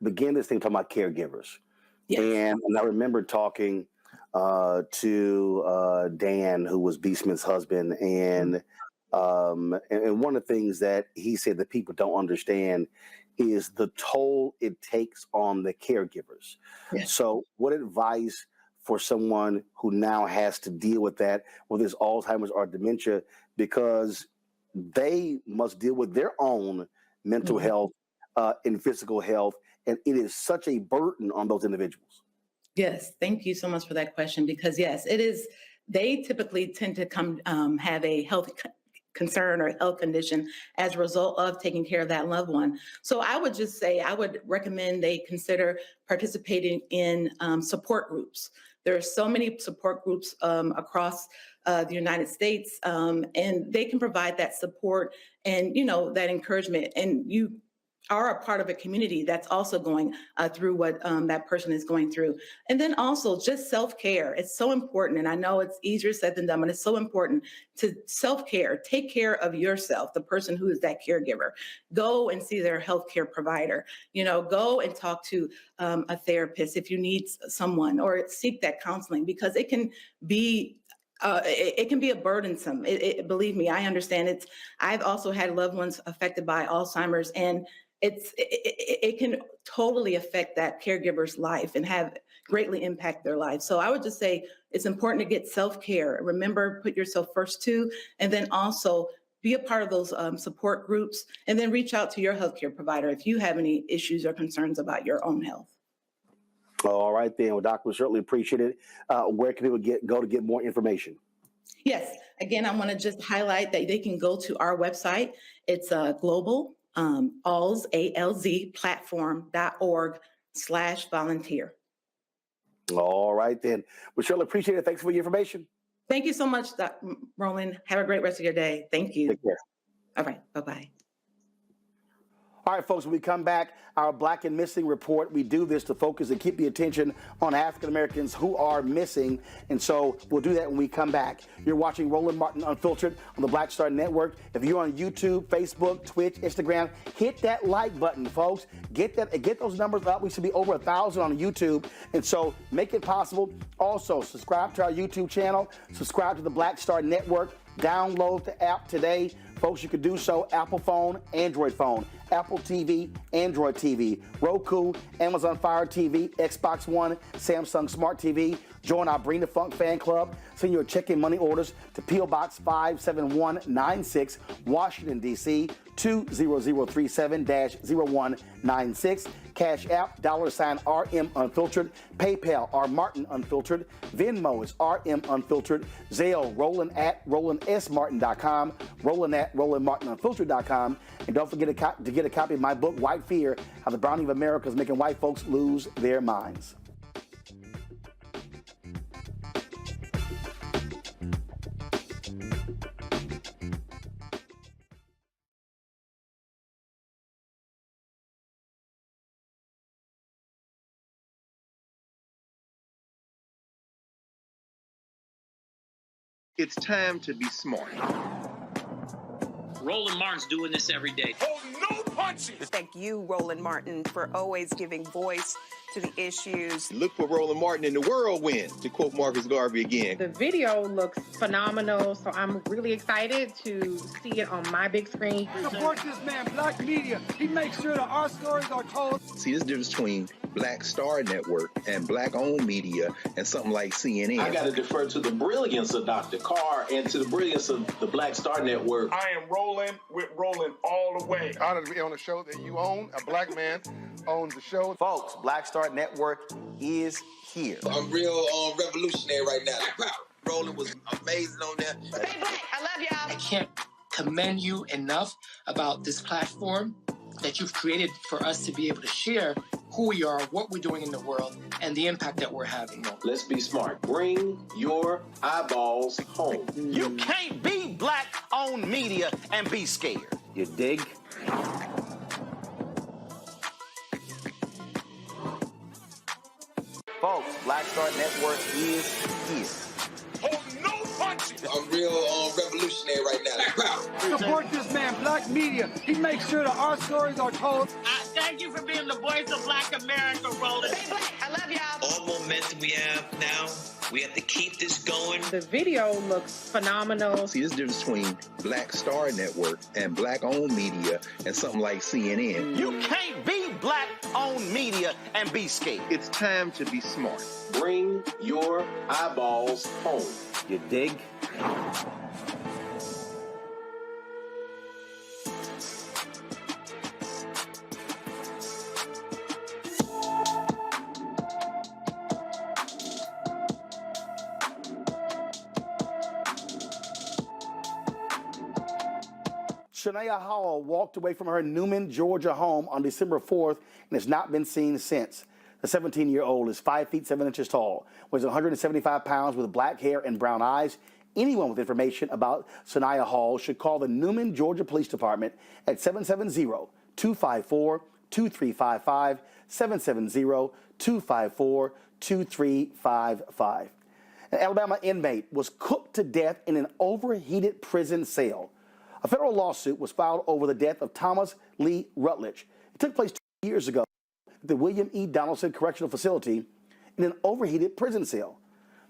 began this thing talking about caregivers. Yes. And I remember talking to Dan, who was B. Smith's husband, and one of the things that he said that people don't understand is the toll it takes on the caregivers. Yes. So what advice for someone who now has to deal with that, whether it's Alzheimer's or dementia, because they must deal with their own mental health and physical health, and it is such a burden on those individuals. Yes, thank you so much for that question, because yes, it is. They typically tend to come have a health concern or health condition as a result of taking care of that loved one. So I would just say, I would recommend they consider participating in support groups. There are so many support groups across the United States, and they can provide that support and, that encouragement. And you are a part of a community that's also going through what that person is going through. And then also just self-care. It's so important. And I know it's easier said than done, but it's so important to self-care. Take care of yourself, the person who is that caregiver. Go and see their healthcare provider. Go and talk to a therapist if you need someone, or seek that counseling, because it can be it can be a burdensome. Believe me, I understand. I've also had loved ones affected by Alzheimer's, and it can totally affect that caregiver's life and have greatly impact their life. So I would just say it's important to get self-care. Remember, put yourself first too, and then also be a part of those support groups, and then reach out to your healthcare provider if you have any issues or concerns about your own health. All right, then. Well, Doc, we certainly appreciate it. Where can people go to get more information? Yes. Again, I want to just highlight that they can go to our website. It's global, platform.org/volunteer. All right, then. We certainly appreciate it. Thanks for your information. Thank you so much, Roland. Have a great rest of your day. Thank you. Take care. All right. Bye-bye. All right, folks, when we come back, our Black and Missing report, we do this to focus and keep the attention on African Americans who are missing. And so we'll do that when we come back. You're watching Roland Martin Unfiltered on the Black Star Network. If you're on YouTube, Facebook, Twitch, Instagram, hit that like button, folks. Get those numbers up. We should be over 1,000 on YouTube. And so make it possible. Also, subscribe to our YouTube channel. Subscribe to the Black Star Network. Download the app today. Folks, you can do so Apple phone, Android phone, Apple TV, Android TV, Roku, Amazon Fire TV, Xbox One, Samsung Smart TV. Join our Bring the Funk fan club. Send your check and money orders to P.O. Box 57196, Washington, D.C. 20037-0196. Cash App, $RM Unfiltered. PayPal, R Martin Unfiltered. Venmo is RM Unfiltered. Zelle, Roland at RolandSMartin.com. Roland at RolandMartinUnfiltered.com. And don't forget to get a copy of my book, White Fear, How the Browning of America is Making White Folks Lose Their Minds. It's time to be smart. Roland Martin's doing this every day. Oh, no punches! Thank you, Roland Martin, for always giving voice to the issues. Look for Roland Martin in the whirlwind, to quote Marcus Garvey again. The video looks phenomenal, so I'm really excited to see it on my big screen. Support this man, Black Media. He makes sure that our stories are told. See, this difference between Black Star Network and Black-owned media and something like CNN. I got to defer to the brilliance of Dr. Carr and to the brilliance of the Black Star Network. I am rolling with Roland all the way. Honored to be on a show that you own. A black man owns the show. Folks, Black Star Network is here. I'm real revolutionary right now. Roland was amazing on there. Stay black. I love y'all. I can't commend you enough about this platform that you've created for us to be able to share who we are, what we're doing in the world, and the impact that we're having. Let's be smart. Bring your eyeballs home. You can't be Black-owned media and be scared. You dig? Folks, Black Star Network is here. Oh, no punches! I'm real revolutionary right now. Support this man, Black Media. He makes sure that our stories are told. Thank you for being the voice of Black America, Roland. Stay black. I love y'all. All momentum we have now, we have to keep this going. The video looks phenomenal. See, this difference between Black Star Network and Black-owned media and something like CNN. You can't be Black-owned media and be scared. It's time to be smart. Bring your eyeballs home. You dig? Shania Hall walked away from her Newman, Georgia home on December 4th and has not been seen since. The 17-year-old is 5 feet 7 inches tall, weighs 175 pounds with black hair and brown eyes. Anyone with information about Shania Hall should call the Newman, Georgia Police Department at 770-254-2355, 770-254-2355. An Alabama inmate was cooked to death in an overheated prison cell. A federal lawsuit was filed over the death of Thomas Lee Rutledge. It took place 2 years ago at the William E. Donaldson Correctional Facility in an overheated prison cell.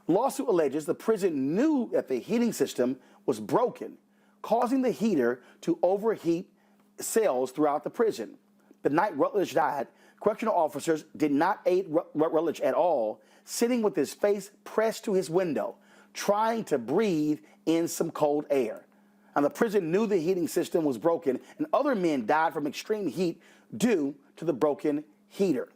The lawsuit alleges the prison knew that the heating system was broken, causing the heater to overheat cells throughout the prison. The night Rutledge died, correctional officers did not aid Rutledge at all, sitting with his face pressed to his window, trying to breathe in some cold air. And the prison knew the heating system was broken, and other men died from extreme heat due to the broken heater.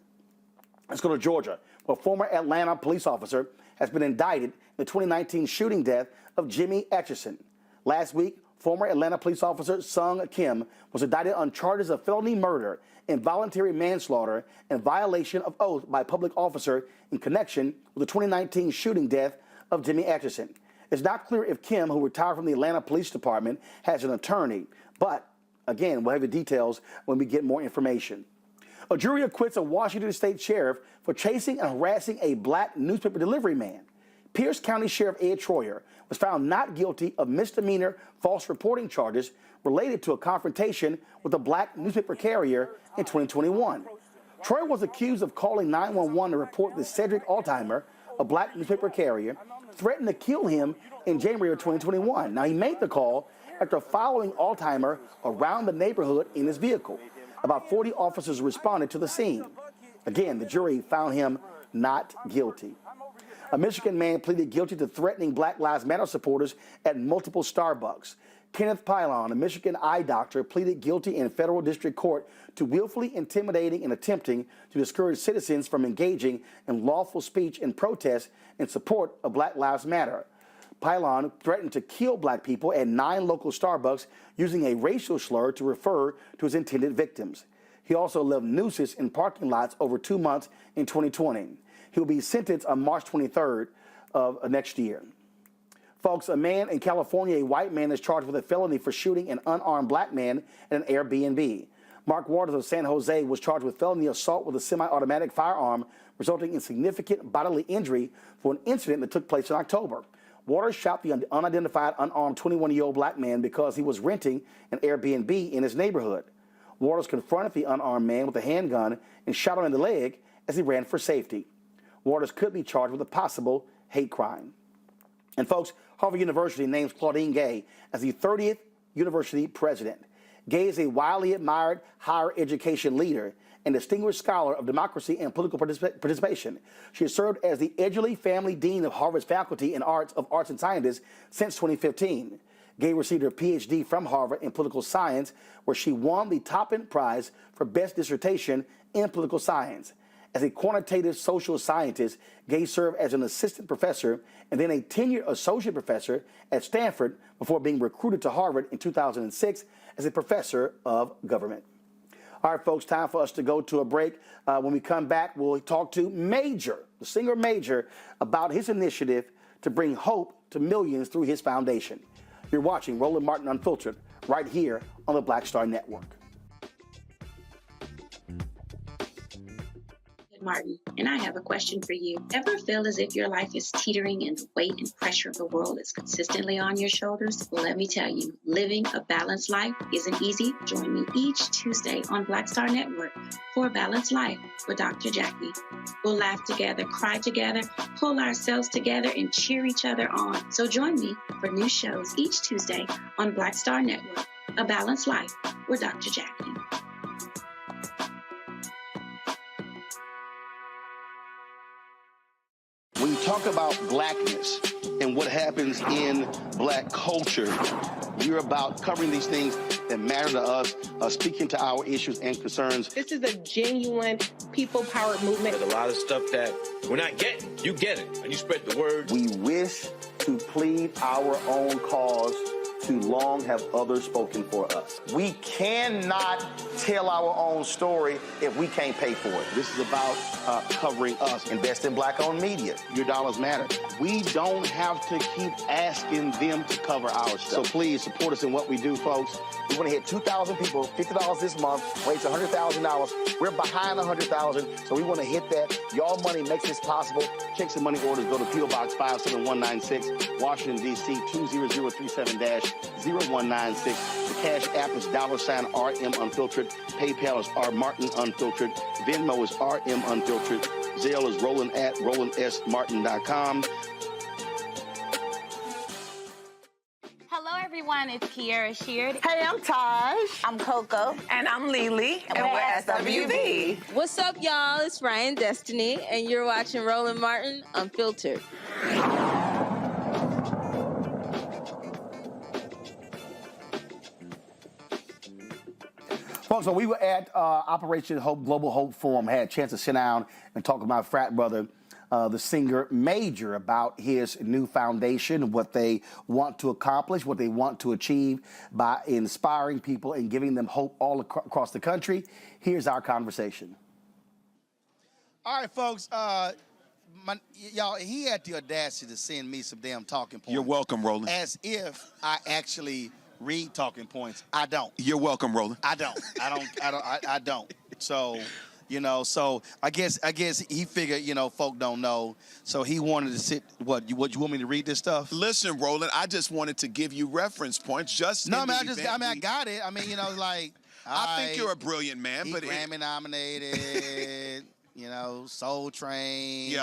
Let's go to Georgia, where a former Atlanta police officer has been indicted in the 2019 shooting death of Jimmy Atchison. Last week, former Atlanta police officer Sung Kim was indicted on charges of felony murder, involuntary manslaughter, and violation of oath by a public officer in connection with the 2019 shooting death of Jimmy Atchison. It's not clear if Kim, who retired from the Atlanta Police Department, has an attorney, but again, we'll have the details when we get more information. A jury acquits a Washington State sheriff for chasing and harassing a black newspaper delivery man. Pierce County Sheriff Ed Troyer was found not guilty of misdemeanor false reporting charges related to a confrontation with a black newspaper carrier in 2021. Troyer was accused of calling 911 to report that Cedric Alzheimer, a black newspaper carrier, threatened to kill him in January of 2021. Now, he made the call after following Alzheimer around the neighborhood in his vehicle. About 40 officers responded to the scene. Again, the jury found him not guilty. A Michigan man pleaded guilty to threatening Black Lives Matter supporters at multiple Starbucks. Kenneth Pylon, a Michigan eye doctor, pleaded guilty in federal district court to willfully intimidating and attempting to discourage citizens from engaging in lawful speech and protest in support of Black Lives Matter. Pylon threatened to kill black people at 9 local Starbucks using a racial slur to refer to his intended victims. He also left nooses in parking lots over 2 months in 2020. He will be sentenced on March 23rd of next year. Folks, a man in California, a white man, is charged with a felony for shooting an unarmed black man at an Airbnb. Mark Waters of San Jose was charged with felony assault with a semi-automatic firearm, resulting in significant bodily injury for an incident that took place in October. Waters shot the unidentified, unarmed 21-year-old black man because he was renting an Airbnb in his neighborhood. Waters confronted the unarmed man with a handgun and shot him in the leg as he ran for safety. Waters could be charged with a possible hate crime. And folks, Harvard University names Claudine Gay as the 30th university president. Gay is a widely admired higher education leader and distinguished scholar of democracy and political participation. She has served as the Edgerly Family Dean of Harvard's Faculty of Arts and Sciences since 2015. Gay received her PhD from Harvard in political science, where she won the Toppin Prize for Best Dissertation in Political Science. As a quantitative social scientist, Gay served as an assistant professor and then a tenured associate professor at Stanford before being recruited to Harvard in 2006 as a professor of government. All right, folks, time for us to go to a break. When we come back, we'll talk to Major, the singer Major, about his initiative to bring hope to millions through his foundation. You're watching Roland Martin Unfiltered right here on the Black Star Network. Martin, and I have a question for you. Ever feel as if your life is teetering and the weight and pressure of the world is consistently on your shoulders? Well, let me tell you, living a balanced life isn't easy. Join me each Tuesday on Black Star Network for A Balanced Life with Dr. Jackie. We'll laugh together, cry together, pull ourselves together, and cheer each other on. So join me for new shows each Tuesday on Black Star Network, A Balanced Life with Dr. Jackie. When you talk about blackness and what happens in black culture, you're about covering these things that matter to us, speaking to our issues and concerns. This is a genuine people-powered movement. There's a lot of stuff that we're not getting. You get it, and you spread the word. We wish to plead our own cause. Too long have others spoken for us. We cannot tell our own story if we can't pay for it. This is about covering us. Invest in black-owned media. Your dollars matter. We don't have to keep asking them to cover our stuff. So please support us in what we do, folks. We want to hit 2,000 people, $50 this month, raise $100,000. We're behind $100,000, so we want to hit that. Y'all money makes this possible. Checks and money orders go to P.O. Box 57196, Washington, D.C. 20037-0196. The Cash App is $RM Unfiltered. PayPal is R Martin Unfiltered. Venmo is RM Unfiltered. Zelle is Roland at RolandSMartin.com. everyone, it's Kiara Sheard. Hey, I'm Taj. I'm Coco. And I'm Lily. And we're SWV. What's up, y'all? It's Ryan Destiny, and you're watching Roland Martin Unfiltered. Folks, so we were at Operation Hope Global Hope Forum. Had a chance to sit down and talk with my frat brother, the singer Major, about his new foundation, what they want to accomplish, what they want to achieve by inspiring people and giving them hope all across the country. Here's our conversation. All right, folks. Y'all, he had the audacity to send me some damn talking points. You're welcome, Roland. As if I actually read talking points. I don't. You're welcome, Roland. I don't. So, so I guess he figured, folk don't know. So he wanted to sit. What you want me to read this stuff? Listen, Roland, I just wanted to give you reference points. Just no, man. I got it. I mean, I think you're a brilliant man, but Grammy nominated. Soul Train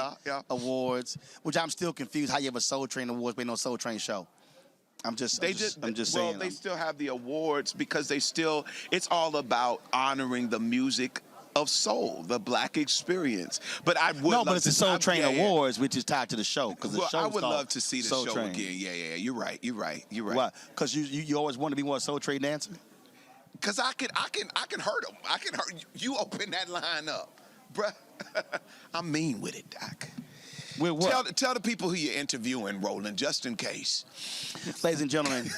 awards, which I'm still confused how you have a Soul Train awards but no Soul Train show. I'm just saying. Well, they still have the awards because it's all about honoring the music of soul, the black experience. But I would love but it's the Soul Train Awards, which is tied to the show because the show. I would love to see the Soul show Train. again. Yeah. You're right. Why? Because you always want to be more Soul Train dancer. Because I can hurt them. I can hurt you. Open that line up, bruh. I'm mean with it, Doc. With what? Tell the people who you're interviewing, Roland, just in case. Ladies and gentlemen,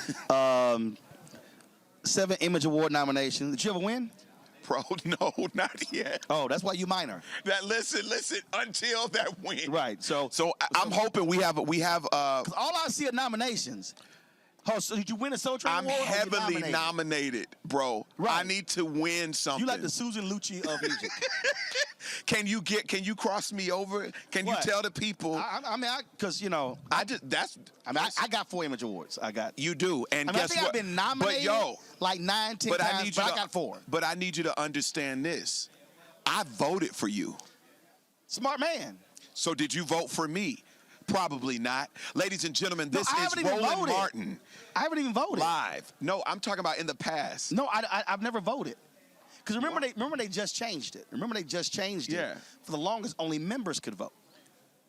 7 Image Award nominations. Did you ever win? Bro, no, not yet. Oh, that's why you minor. Listen, until that win. Right. So I'm hoping we have 'cause all I see are nominations. Oh, so did you win a Soul Train Award? I'm heavily nominated, bro. Right. I need to win something. You like the Susan Lucci of music. Can you cross me over? Can you tell the people? I got 4 Image Awards. You do, and guess guess what? I've been nominated like 9, 10 times, but I got 4. But I need you to understand this. I voted for you. Smart man. So did you vote for me? Probably not. Ladies and gentlemen, this is Roland Martin. I haven't even voted. Live. No, I'm talking about in the past. No, I've never voted. Because remember they just changed it. Yeah. For the longest, only members could vote.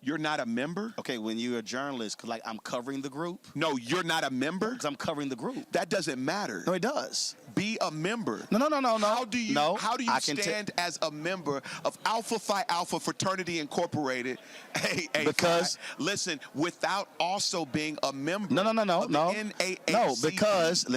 You're not a member? Okay, when you're a journalist, because I'm covering the group. No, you're not a member? Because I'm covering the group. That doesn't matter. No, it does. Be a member. No. How do you stand as a member of Alpha Phi Alpha Fraternity Incorporated? Hey, because listen, without also being a member. No. Of the NAACP. No, because is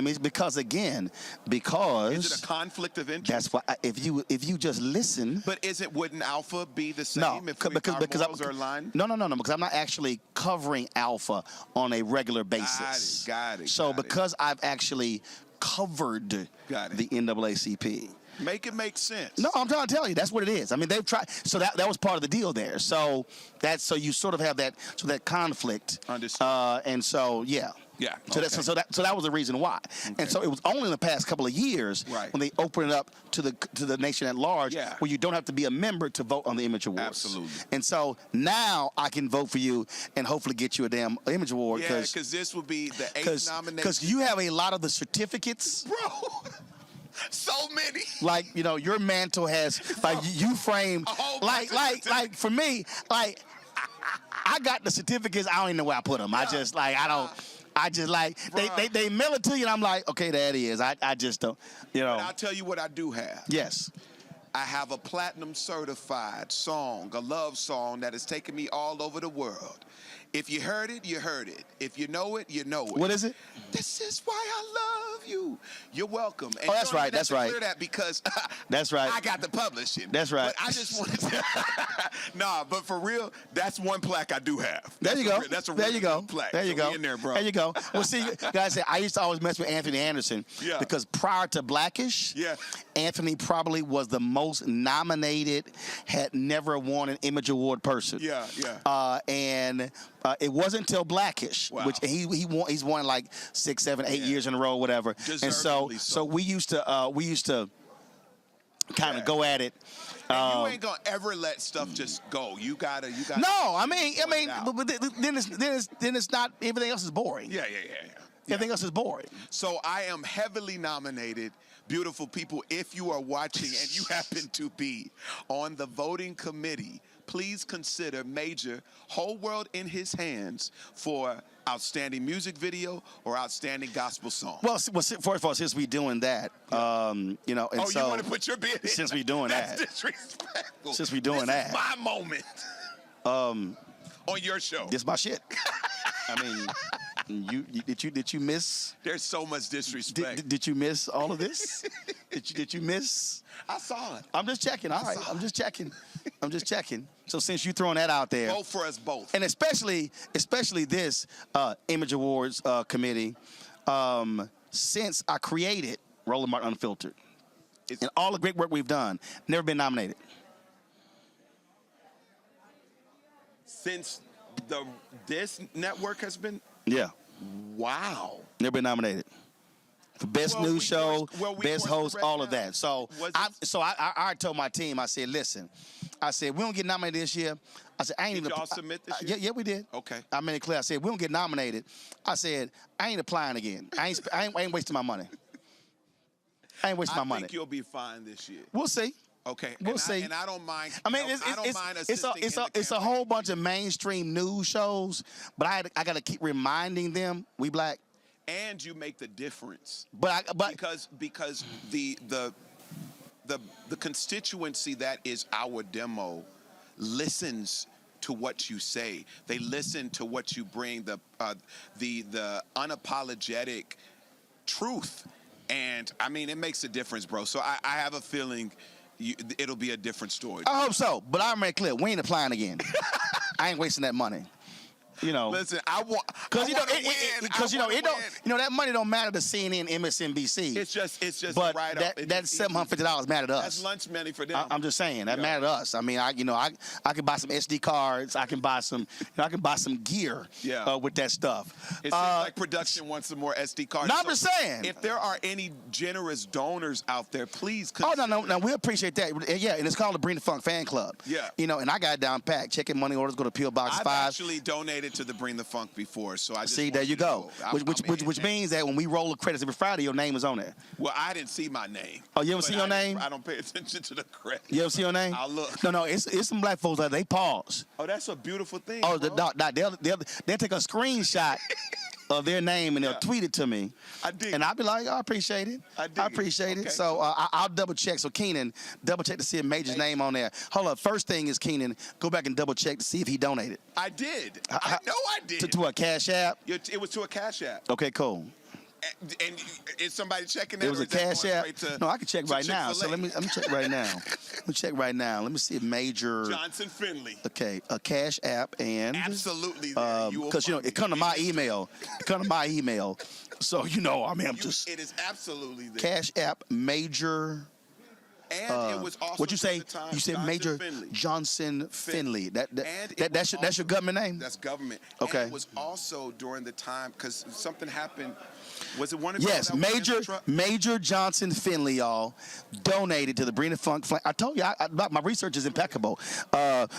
it a conflict of interest? That's why if you just listen. But wouldn't Alpha be the same if our morals are aligned? No, because I'm not actually covering Alpha on a regular basis. Got it. So because I've actually covered the NAACP. Make it make sense. No, I'm trying to tell you, that's what it is. I mean, they've tried. So that was part of the deal there. So you sort of have that conflict. Understood. And so yeah. Yeah. So that was the reason why. Okay. And so it was only in the past couple of years when they opened it up to the nation at large, where you don't have to be a member to vote on the Image Awards. Absolutely. And so now I can vote for you and hopefully get you a damn Image Award. Yeah, because this will be the 8th nomination. Because you have a lot of the certificates. Bro. So many. Like, your mantle has, you frame, like for me, I got the certificates. I don't even know where I put them. They mail it to you, and I'm like, okay, there it is. I just don't, But I'll tell you what I do have. Yes. I have a platinum certified song, a love song that has taken me all over the world. If you heard it, you heard it. If you know it, you know it. What is it? This is why I love you. You're welcome. And that's right. That's right. Clear that because that's right. I got the publishing. That's right. But I just wanted to. Nah, but for real, that's one plaque I do have. There you go. That's a there you go. plaque. There you go. In there, bro. There you go. Well, see, guys, I used to always mess with Anthony Anderson because prior to Blackish, Anthony probably was the most nominated, had never won an Image Award person. And it wasn't until Blackish, which he's won like 6, 7, 8 years in a row, whatever. And so we used to kind of go at it. And you ain't gonna ever let stuff just go. You gotta. No, I mean, but then it's not. Everything else is boring. Yeah. Everything else is boring. So I am heavily nominated. Beautiful people, if you are watching and you happen to be on the voting committee, please consider Major Whole World in His Hands for outstanding music video or outstanding gospel song. Well, first of all, since we're doing that, you know, and you want to put your bid in? Since we're doing That's that. disrespectful. Since we're doing this that. is my moment. On your show. This my shit. I mean, did you miss? There's so much disrespect. Did you miss all of this? did you miss? I saw it. I'm just checking. All right, I'm just checking. So since you throwing that out there, vote for us both, and especially this Image Awards committee, since I created Roland Martin Unfiltered, and all the great work we've done, never been nominated. Since this network has been? Yeah. Wow. Never been nominated. For best news show, best host, all of that. So I told my team, I said, listen, I said, we don't get nominated this year. I said, I ain't even. Did y'all submit this year? Yeah, we did. Okay. I made it clear. I said, we don't get nominated. I said, I ain't applying again. I ain't wasting my money. I ain't wasting my money. I think you'll be fine this year. We'll see. Okay. We'll see. And I don't mind. I mean, it's a whole bunch of mainstream news shows, but I got to keep reminding them we black. And you make the difference. But because the constituency that is our demo listens to what you say. They listen to what you bring, the unapologetic truth. And I mean, it makes a difference, bro. So I have a feeling it'll be a different story. I hope so, but I'll make it clear, we ain't applying again. I ain't wasting that money. You know, listen, I want because that money don't matter to CNN, MSNBC. It's just but right that $750 matter to us. That's lunch money for them. I'm just saying that matter to us. I mean, I can buy some SD cards. I can buy some gear. With that stuff. It seems like production wants some more SD cards. No, I'm just saying. If there are any generous donors out there, please. No, we appreciate that. Yeah, and it's called the Bring the Funk Fan Club. Yeah. You know, and I got it down packed. Checking money orders, go to P.O. Box 5. I've actually donated to the Bring the Funk before, so I just see. There you go. Which means that when we roll the credits every Friday, your name is on there. Well, I didn't see my name. Oh, you ever see your name? I don't pay attention to the credits. You ever see your name? I'll look. No, it's some black folks that they pause. Oh, that's a beautiful thing. Oh, they'll take a screenshot of their name and they'll tweet it to me. I dig. And I'll be like, I appreciate it. I appreciate it. So I'll double check. So Keenan, double check to see if Major's name on there. Hold up. First thing is Keenan, go back and double check to see if he donated. I did. I know I did. To a Cash App? It was to a Cash App. Okay, cool. And is somebody checking that? It was a Cash App. Right no, I can check right now. So let me check right now. Let me check right now. Let me see if Major Johnson Finley. Okay, a Cash App and absolutely because it come to my email. It come to my email. So I'm just. It is absolutely there. Cash App Major. And it was also what you say? You said Johnson Major Finley. Johnson Finley. That's your government name? That's government. Okay. And it was also during the time because something happened. Was it one of Yes, Major Johnson Finley, y'all, donated to the Bring the Funk. I told you, my research is impeccable.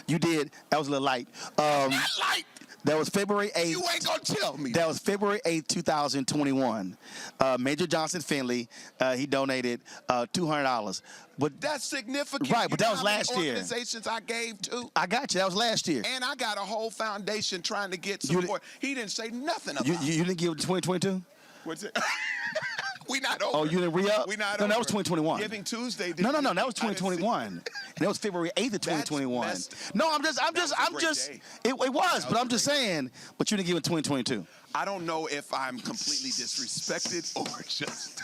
You did. That was a little light. Light. That was February 8th. You ain't gonna tell me. That was February 8th, 2021. Major Johnson Finley, he donated $200. But that's significant. Right, but that was last year. Organizations I gave to. I got you. That was last year. And I got a whole foundation trying to get support. He didn't say nothing about it. You didn't give it to 2022? What's it? We not over. Oh, you didn't re-up? We not no, over. that was 2021. Giving Tuesday. No, that was 2021. And that was February 8th of 2021. No, I'm just. It was, but I'm just saying. But you didn't give it 2022. I don't know if I'm completely disrespected or just.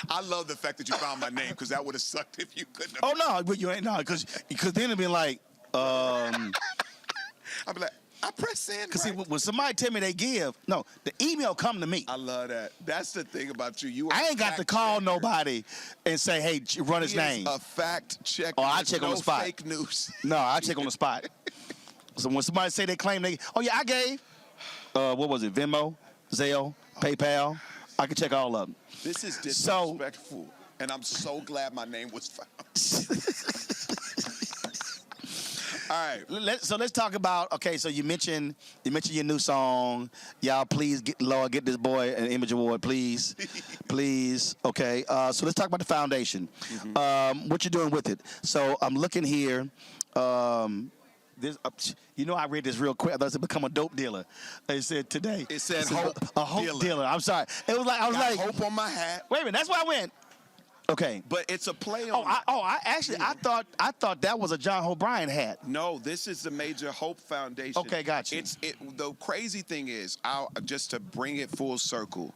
I love the fact that you found my name because that would have sucked if you couldn't have. Oh no, but you ain't because then it'd be like. I'd be like. I press send. Because when somebody tell me they give, the email come to me. I love that. That's the thing about you. I ain't got to call nobody and say, hey, run his name. A fact check. Oh, I check on the spot. Fake news. No, I check on the spot. So when somebody say they claim I gave. What was it? Venmo, Zelle, PayPal. I can check all of them. This is disrespectful, and I'm so glad my name was found. All right. So let's talk about. Okay, so you mentioned your new song. Y'all, please get this boy an Image Award, please, please. Okay. So let's talk about the foundation. What you're doing with it. So I'm looking here. I read this real quick. I thought it become a dope dealer. It said today. It said hope a hope dealer. I'm sorry. It was like I was Got like hope on my hat. Wait a minute. That's where I went. Okay. But it's a play on. I thought that was a John Hope Bryant hat. No, this is the Major Hope Foundation. Okay, got you. The crazy thing is, just to bring it full circle.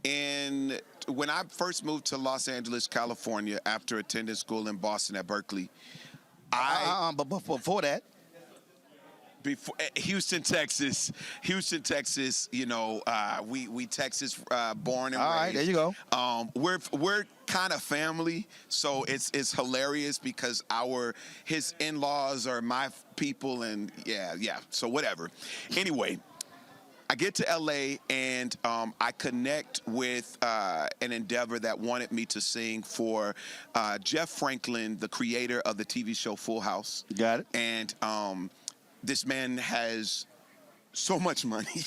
And when I first moved to Los Angeles, California, after attending school in Boston at Berkeley, but before that. Houston, Texas. You know, we Texas born and raised. All right, there you go. We're kind of family, so it's hilarious because his in-laws are my people, and yeah. So whatever. Anyway. I get to LA and I connect with an endeavor that wanted me to sing for Jeff Franklin, the creator of the TV show Full House. Got it. And this man has so much money.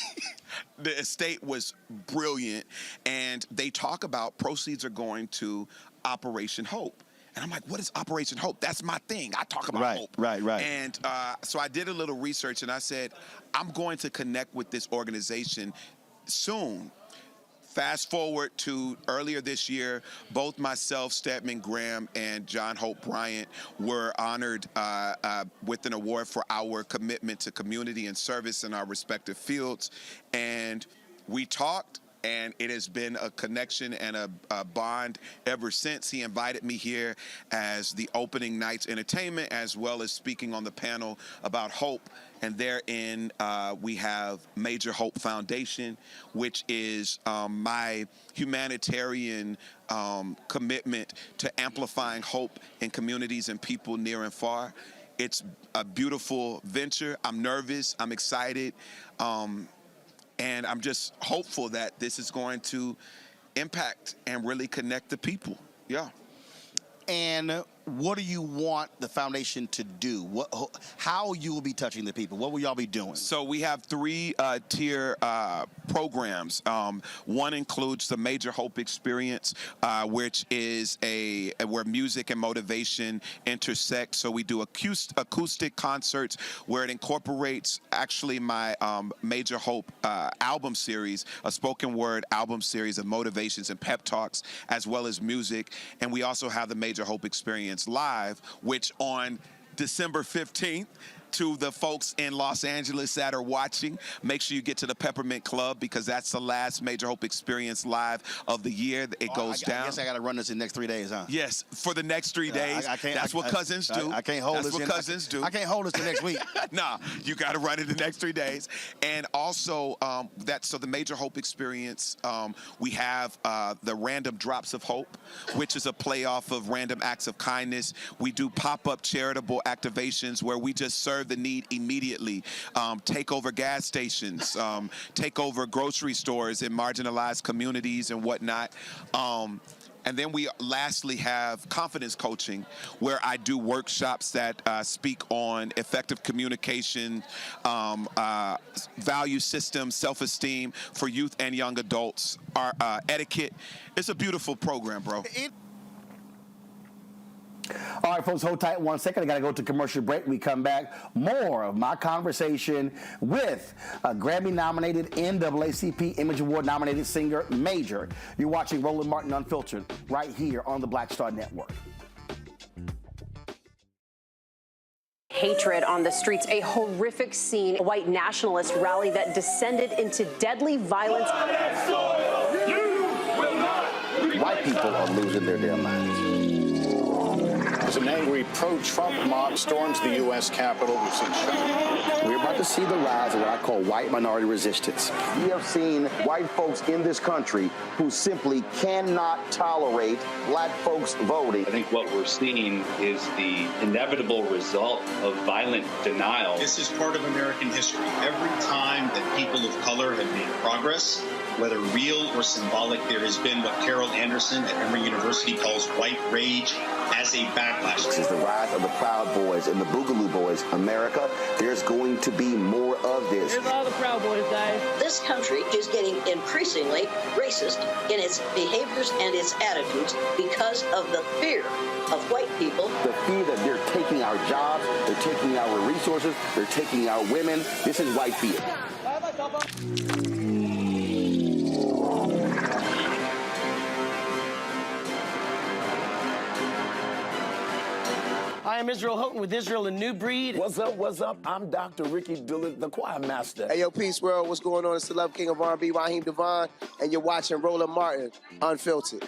The estate was brilliant. And they talk about proceeds are going to Operation Hope. And I'm like, what is Operation Hope? That's my thing. I talk about hope. Right. And so I did a little research, and I said, I'm going to connect with this organization soon. Fast forward to earlier this year, both myself, Stedman Graham, and John Hope Bryant were honored with an award for our commitment to community and service in our respective fields. And we talked. And it has been a connection and a bond ever since. He invited me here as the opening night's entertainment, as well as speaking on the panel about hope. And therein, we have Major Hope Foundation, which is my humanitarian commitment to amplifying hope in communities and people near and far. It's a beautiful venture. I'm nervous. I'm excited. And I'm just hopeful that this is going to impact and really connect the people. Yeah. And what do you want the foundation to do? How you will be touching the people? What will y'all be doing? So we have three tier programs. One includes the Major Hope Experience, which is where music and motivation intersect. So we do acoustic concerts where it incorporates actually my Major Hope album series, a spoken word album series of motivations and pep talks, as well as music. And we also have the Major Hope Experience Live, which on December 15th, to the folks in Los Angeles that are watching, make sure you get to the Peppermint Club because that's the last Major Hope Experience Live of the year. It goes down. I guess I got to run this in the next 3 days, huh? Yes, for the next 3 days. That's what cousins do. I can't hold this. That's what cousins do. I can't hold this the next week. Nah, you got to run it the next 3 days. And also, so the Major Hope Experience, we have the Random Drops of Hope, which is a play off of Random Acts of Kindness. We do pop-up charitable activations where we just serve the need immediately. Take over gas stations, take over grocery stores in marginalized communities and whatnot. And then we lastly have confidence coaching, where I do workshops that speak on effective communication, value systems, self-esteem for youth and young adults, our etiquette. It's a beautiful program, bro. All right, folks, hold tight 1 second. I got to go to commercial break. We come back. More of my conversation with a Grammy-nominated, NAACP Image Award-nominated singer, Major. You're watching Roland Martin Unfiltered right here on the Black Star Network. Hatred on the streets, a horrific scene, a white nationalist rally that descended into deadly violence. White people are losing their damn minds. As an angry pro-Trump mob storms the U.S. Capitol, we've seen shots. We're about to see the rise of what I call white minority resistance. We have seen white folks in this country who simply cannot tolerate black folks voting. I think what we're seeing is the inevitable result of violent denial. This is part of American history. Every time that people of color have made progress, whether real or symbolic, there has been what Carol Anderson at Emory University calls white rage as a backlash. This is the rise of the Proud Boys and the Boogaloo Boys. America, there's going to be more of this. Here's all the Proud Boys, guys. This country is getting increasingly racist in its behaviors and its attitudes because of the fear of white people. The fear that they're taking our jobs, they're taking our resources, they're taking our women. This is white fear. Hi, I'm Israel Houghton with Israel, a New Breed. What's up, what's up? I'm Dr. Ricky Dillard, the choir master. Hey, yo, Peace World, what's going on? It's the Love King of R&B, Raheem Devon, and you're watching Roland Martin, Unfiltered.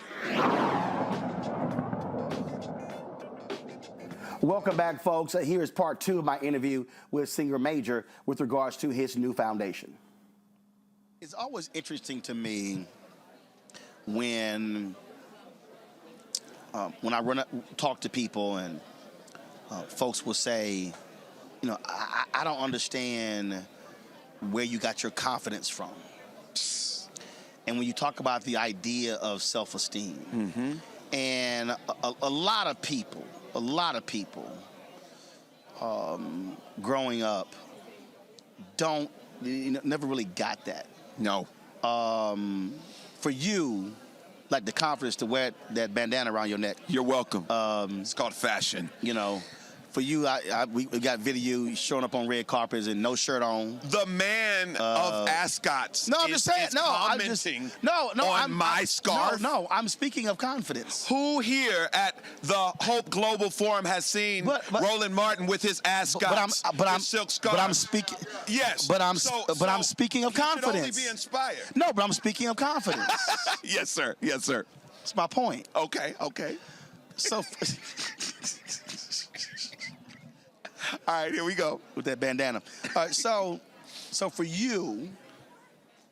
Welcome back, folks. Here is part 2 of my interview with singer Major with regards to his new foundation. It's always interesting to me when I talk to people and folks will say, you know, I don't understand where you got your confidence from. And when you talk about the idea of self-esteem, and a lot of people growing up never really got that. No. For you, like the confidence to wear that bandana around your neck. You're welcome. It's called fashion. You know, for you, we got video showing up on red carpets and no shirt on. The man of ascots. No, I'm just saying. On my scarf. No, I'm speaking of confidence. Who here at the Hope Global Forum has seen Roland Martin with his ascots? His silk scarf. But I'm speaking. Yes. But I'm speaking of confidence. You should only be inspired. No, but I'm speaking of confidence. Yes, sir. Yes, sir. That's my point. Okay. So. All right, here we go. With that bandana. All right, so for you,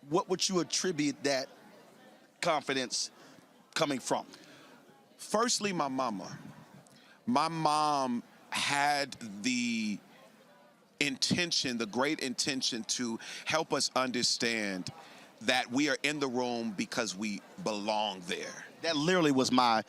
what would you attribute that confidence coming from? Firstly, my mama. My mom had the intention, the great intention to help us understand that we are in the room because we belong there. That literally was my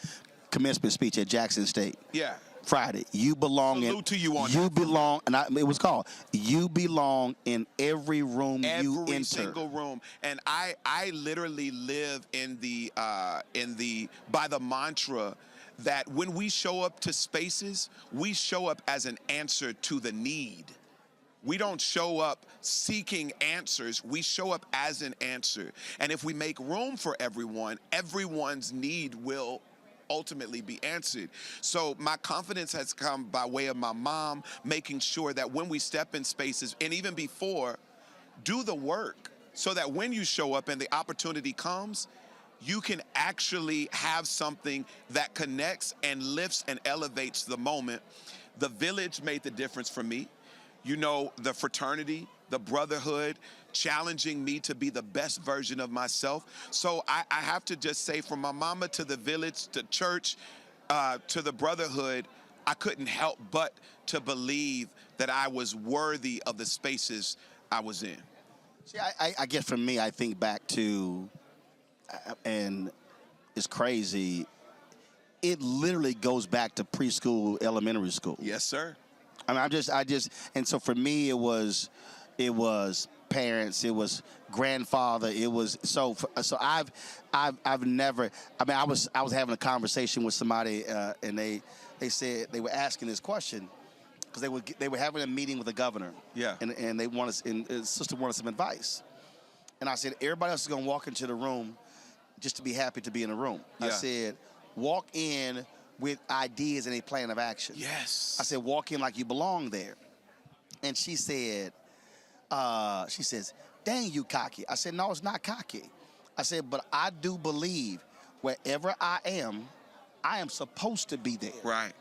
commencement speech at Jackson State. Yeah. Friday. You belong Salute to you on you that. belong, and it was called You Belong in Every Room You Enter. Every single room. And I literally live by the mantra that when we show up to spaces, we show up as an answer to the need. We don't show up seeking answers. We show up as an answer. And if we make room for everyone, everyone's need will ultimately be answered. So my confidence has come by way of my mom, making sure that when we step in spaces, and even before, do the work so that when you show up and the opportunity comes, you can actually have something that connects and lifts and elevates the moment. The village made the difference for me. You know, the fraternity, the brotherhood, challenging me to be the best version of myself. So I have to just say, from my mama to the village, to church, to the brotherhood, I couldn't help but to believe that I was worthy of the spaces I was in. See, I guess for me, I think back to, and it's crazy, it literally goes back to preschool, elementary school. Yes, sir. I mean, and so for me, it was parents, it was grandfather, it was so I've never. I mean, I was having a conversation with somebody, and they said they were asking this question because they were having a meeting with the governor. Yeah. And they want us, and his sister wanted some advice, and I said everybody else is gonna walk into the room just to be happy to be in the room. Yeah. I said walk in with ideas and a plan of action. Yes. I said, walk in like you belong there. And she said, she says, dang, you cocky. I said, no, it's not cocky. I said, but I do believe wherever I am supposed to be there. Right.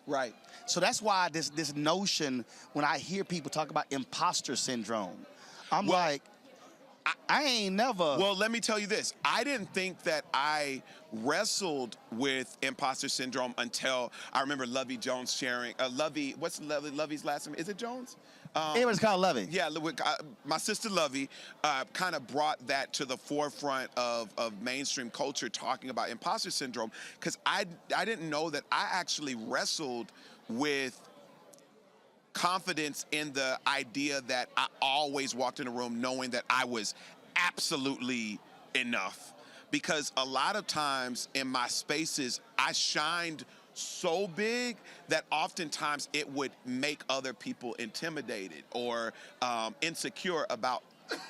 Right. So that's why this notion, when I hear people talk about imposter syndrome, I'm like, I ain't never. Well, let me tell you this. I didn't think that I wrestled with imposter syndrome until I remember Lovey Jones sharing. Lovey, what's Lovey's last name? Is it Jones? It was called Lovey. Yeah, my sister Lovey kind of brought that to the forefront of mainstream culture, talking about imposter syndrome, because I didn't know that I actually wrestled with confidence in the idea that I always walked in a room knowing that I was absolutely enough. Because a lot of times in my spaces, I shined so big that oftentimes it would make other people intimidated or insecure about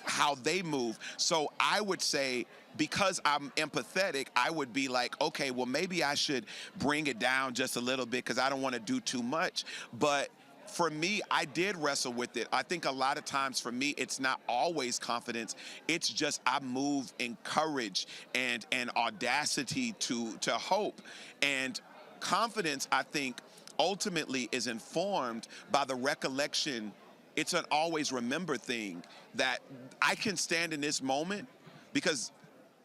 how they move. So I would say, because I'm empathetic, I would be like, okay, well, maybe I should bring it down just a little bit because I don't want to do too much. But for me, I did wrestle with it. I think a lot of times for me, it's not always confidence. It's just I move in courage and audacity to hope. And confidence, I think, ultimately is informed by the recollection. It's an always remember thing that I can stand in this moment because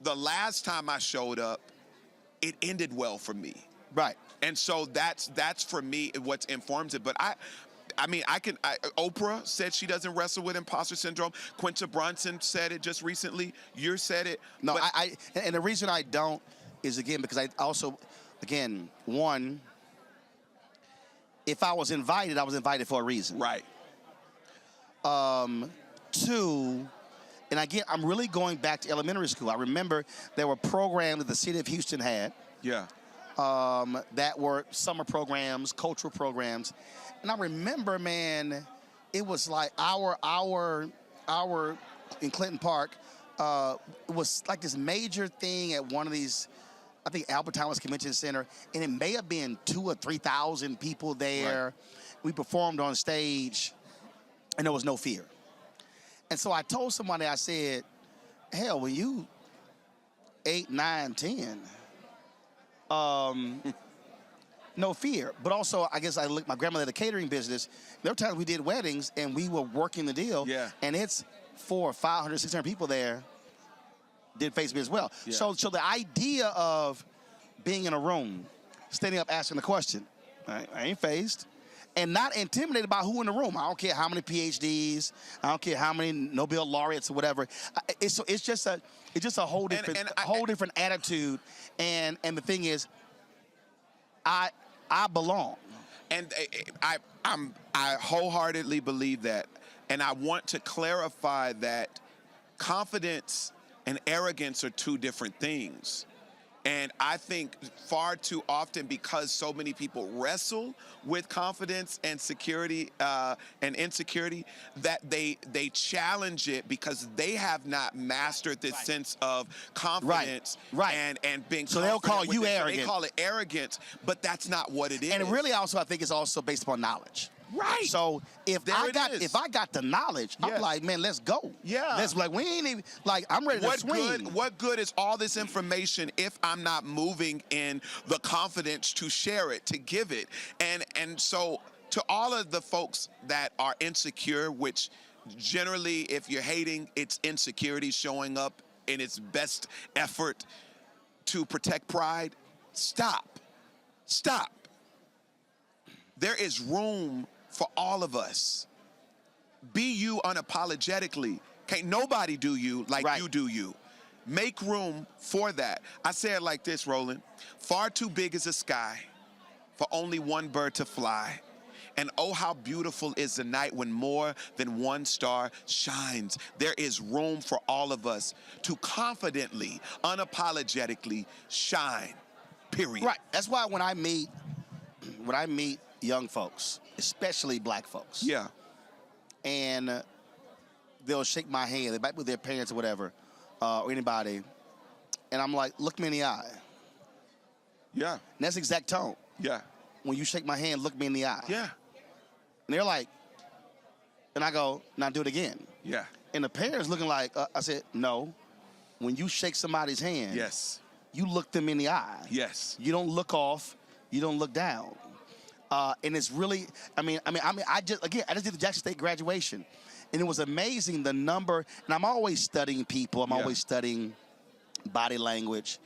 the last time I showed up, it ended well for me. Right. And so that's for me what informs it. But I mean, Oprah said she doesn't wrestle with imposter syndrome. Quinta Brunson said it just recently. You said it. No, and the reason I don't is, again, because I also, again, one, if I was invited for a reason. Right. Two, and again, I'm really going back to elementary school. I remember there were programs that the city of Houston had. Yeah. That were summer programs, cultural programs. And I remember, man, it was like our in Clinton Park, it was like this major thing at one of these, I think Albert Thomas Convention Center, and it may have been 2,000 or 3,000 people there. Right. We performed on stage, and there was no fear. And so I told somebody, I said, hell, when you 8, 9, 10, no fear. But also, I guess my grandmother had a catering business. There were times we did weddings and we were working the deal. Yeah. And it's 400, 500, 600 people there did face me as well. Yeah. So the idea of being in a room, standing up, asking the question, I ain't phased. And not intimidated by who in the room. I don't care how many PhDs. I don't care how many Nobel laureates or whatever. It's just a whole different attitude. And the thing is, I belong. And I wholeheartedly believe that. And I want to clarify that confidence and arrogance are two different things. And I think far too often, because so many people wrestle with confidence and security and insecurity, that they challenge it because they have not mastered this sense of confidence and being. So they'll call you arrogant. They call it arrogance, but that's not what it is. And it really also, I think, is also based upon knowledge. Right. So if I got the knowledge, I'm like, man, let's go. Yeah. Let's we ain't even I'm ready to swing. What good is all this information if I'm not moving in the confidence to share it, to give it? And so to all of the folks that are insecure, which generally, if you're hating, it's insecurity showing up in its best effort to protect pride, stop. Stop. There is room for all of us. Be you unapologetically. Can't nobody do you like you do you. Make room for that. I say it like this, Roland. Far too big is the sky for only one bird to fly. And oh, how beautiful is the night when more than one star shines. There is room for all of us to confidently, unapologetically shine, period. Right. That's why when I meet young folks, especially black folks. Yeah. And they'll shake my hand. They might be with their parents or whatever, or anybody. And I'm like, look me in the eye. Yeah. And that's the exact tone. Yeah. When you shake my hand, look me in the eye. Yeah. And they're like, and I go, now do it again. Yeah. And the parents looking like, I said, no. When you shake somebody's hand, yes, you look them in the eye. Yes. You don't look off. You don't look down. And it's really, I just did the Jackson State graduation, and it was amazing the number. And I'm always studying people. I'm always studying body language,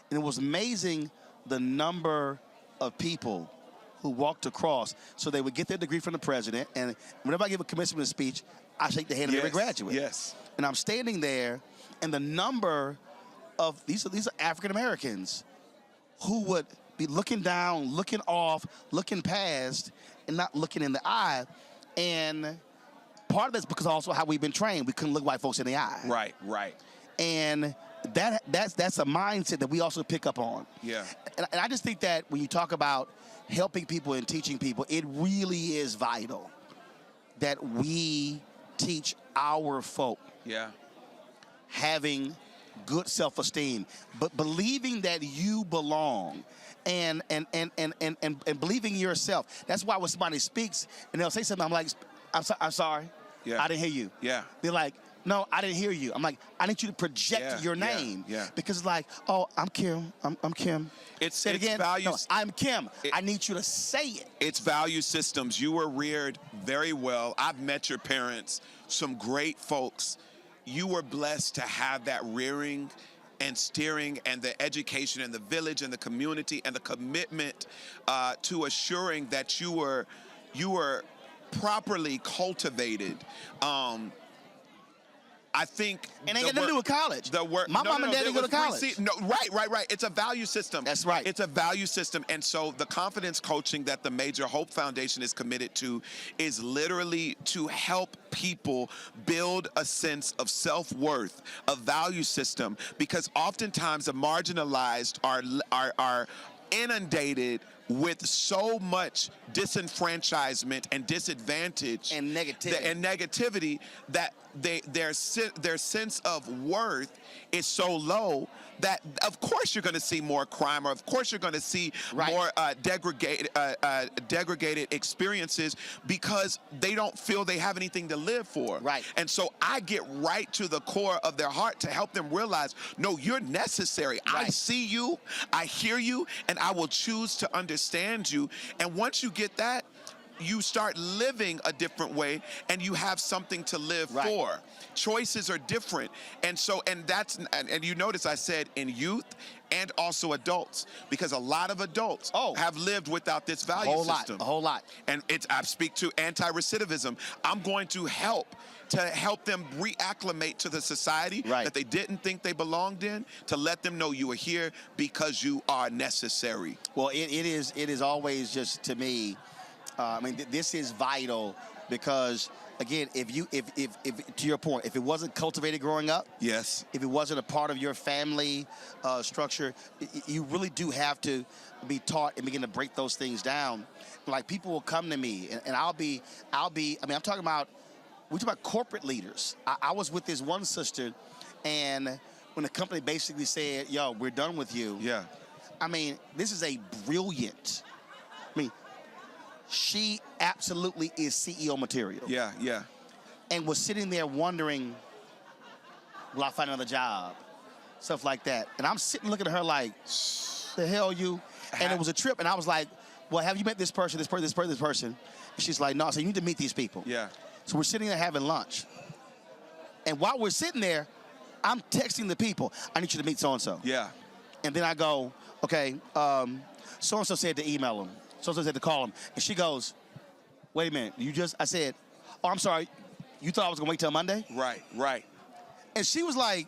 and it was amazing the number of people who walked across. So they would get their degree from the president, and whenever I give a commencement speech, I shake the hand of every graduate. Yes. And I'm standing there, and the number of these are African Americans who would be looking down, looking off, looking past, and not looking in the eye. And part of that's because also how we've been trained. We couldn't look white folks in the eye. Right. And that's a mindset that we also pick up on. Yeah. And I just think that when you talk about helping people and teaching people, it really is vital that we teach our folk having good self-esteem, but believing that you belong. And believing in yourself. That's why when somebody speaks and they'll say something, I'm like, I'm sorry. Yeah. I didn't hear you. Yeah. They're like, no, I didn't hear you. I'm like, I need you to project your name. Yeah. Because it's like, oh, I'm Kim. I'm Kim. Say it again. Values. No, I'm Kim. I need you to say it. It's value systems. You were reared very well. I've met your parents, some great folks. You were blessed to have that rearing and steering and the education and the village and the community and the commitment to assuring that you were properly cultivated. I think, and ain't got nothing to do with college. My mom and dad didn't go to college. Right. It's a value system. That's right. It's a value system, and so the confidence coaching that the Major Hope Foundation is committed to is literally to help people build a sense of self-worth, a value system, because oftentimes the marginalized are inundated with so much disenfranchisement and disadvantage and negativity that their sense of worth is so low that of course you're going to see more crime, or of course you're going to see more degraded experiences, because they don't feel they have anything to live for. Right. And so I get right to the core of their heart to help them realize, no, you're necessary. I see you, I hear you, and I will choose to understand you. And once you get that, you start living a different way, and you have something to live for. Choices are different. And so, and you notice I said in youth and also adults, because a lot of adults have lived without this value system. A whole lot. And I speak to anti-recidivism. I'm going to help them reacclimate to the society that they didn't think they belonged in, to let them know you are here because you are necessary. Well, it is always just, to me, this is vital, because again, if to your point, if it wasn't cultivated growing up, yes, if it wasn't a part of your family structure, you really do have to be taught and begin to break those things down. Like, people will come to me, and I'm talking about, we're talking about corporate leaders. I was with this one sister, and when the company basically said, yo, we're done with you. Yeah. This is a brilliant, she absolutely is CEO material. Yeah. And was sitting there wondering, will I find another job? Stuff like that. And I'm sitting looking at her like, the hell you? And it was a trip. And I was like, well, have you met this person, this person? And she's like, no. So you need to meet these people. Yeah. So we're sitting there having lunch. And while we're sitting there, I'm texting the people, I need you to meet so-and-so. Yeah. And then I go, okay, so-and-so said to email him. So-and-so said to call him. And she goes, wait a minute, I said, oh, I'm sorry, you thought I was going to wait till Monday? Right. And she was like,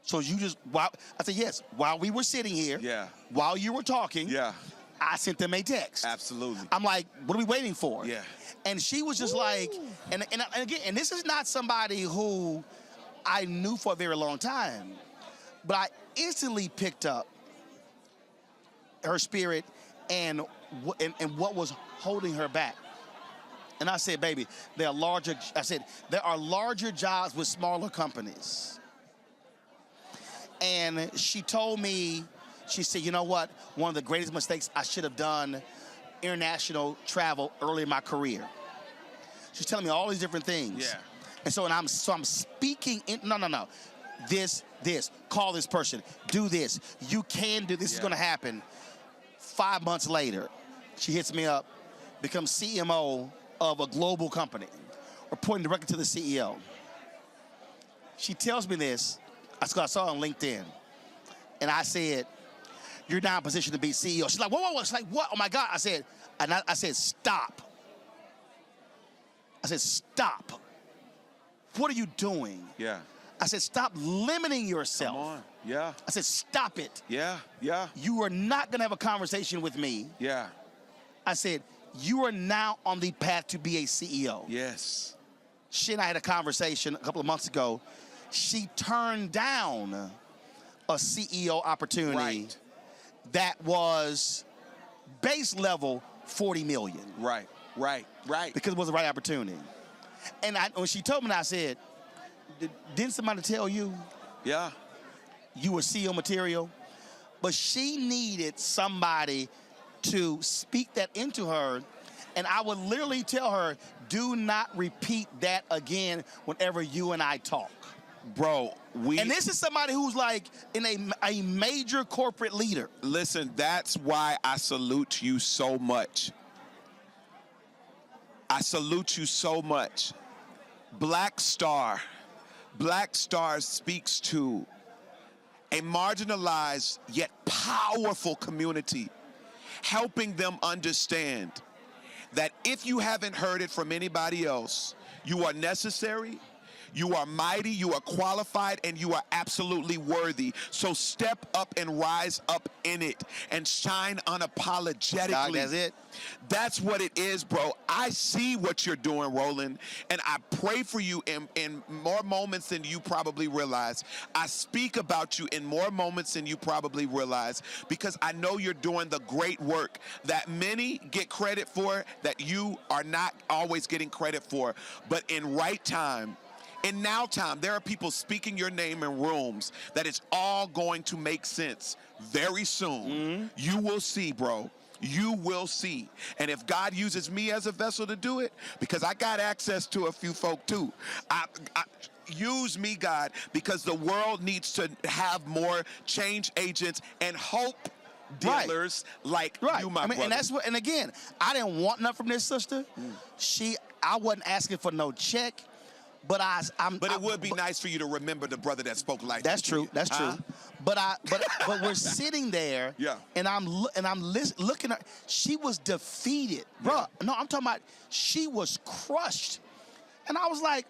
so I said, yes, while we were sitting here, while you were talking, I sent them a text. Absolutely. I'm like, what are we waiting for? Yeah. And she was just like, and again, this is not somebody who I knew for a very long time, but I instantly picked up her spirit and what was holding her back. And I said, baby, there are larger jobs with smaller companies. And she told me, she said, you know what? One of the greatest mistakes I should have done, international travel early in my career. She's telling me all these different things. Yeah. And so I'm speaking in, no. This, call this person, do this. You can do this. Is going to happen. 5 months later, She hits me up, becomes CMO of a global company, reporting directly to the CEO. She tells me this. I saw it on LinkedIn. And I said, you're now in position to be CEO. She's like, whoa. She's like, what? Oh, my God. I said, stop. I said, stop. What are you doing? Yeah. I said, stop limiting yourself. Come on. Yeah. I said, stop it. Yeah. You are not going to have a conversation with me. Yeah. I said, you are now on the path to be a CEO. Yes. She and I had a conversation a couple of months ago. She turned down a CEO opportunity that was base level $40 million. Right. Because it was the right opportunity. And when she told me that, I said, didn't somebody tell you? Yeah. You were CEO material? But she needed somebody to speak that into her, and I would literally tell her, do not repeat that again whenever you and I talk. Bro, and this is somebody who's like in a major corporate leader. Listen, that's why I salute you so much. I salute you so much. Black Star speaks to a marginalized yet powerful community, helping them understand that if you haven't heard it from anybody else, you are necessary, you are mighty, you are qualified, and you are absolutely worthy. So step up and rise up in it and shine unapologetically. Dog, that's it. That's what it is, bro. I see what you're doing, Roland, and I pray for you in more moments than you probably realize. I speak about you in more moments than you probably realize, because I know you're doing the great work that many get credit for, that you are not always getting credit for. But in right time, in now time, there are people speaking your name in rooms that it's all going to make sense very soon. You will see, bro. You will see. And if God uses me as a vessel to do it, because I got access to a few folk too, use me, God, because the world needs to have more change agents and hope dealers like you, my brother. And that's what. And again, I didn't want nothing from this sister. I wasn't asking for no check. But it would be nice for you to remember the brother that spoke like that's true. That's true. But we're sitting there, and I'm looking at. She was defeated, bro. No, I'm talking about she was crushed, and I was like,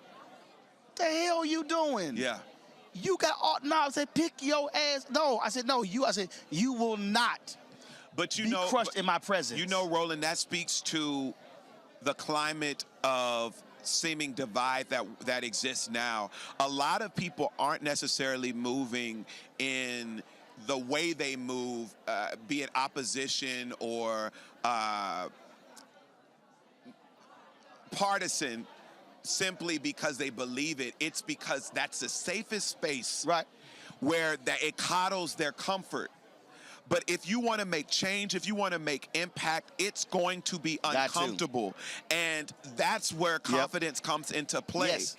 "The hell you doing? Yeah, you got all." No, I said, "Pick your ass." No, I said, "No, you." I said, "You will not." But you be know, crushed in my presence. You know, Roland, that speaks to the climate of seeming divide that exists now. A lot of people aren't necessarily moving in the way they move, be it opposition or partisan, simply because they believe it. It's because that's the safest space, where it coddles their comfort. But if you want to make change, if you want to make impact, it's going to be uncomfortable. And that's where confidence comes into play. Yes.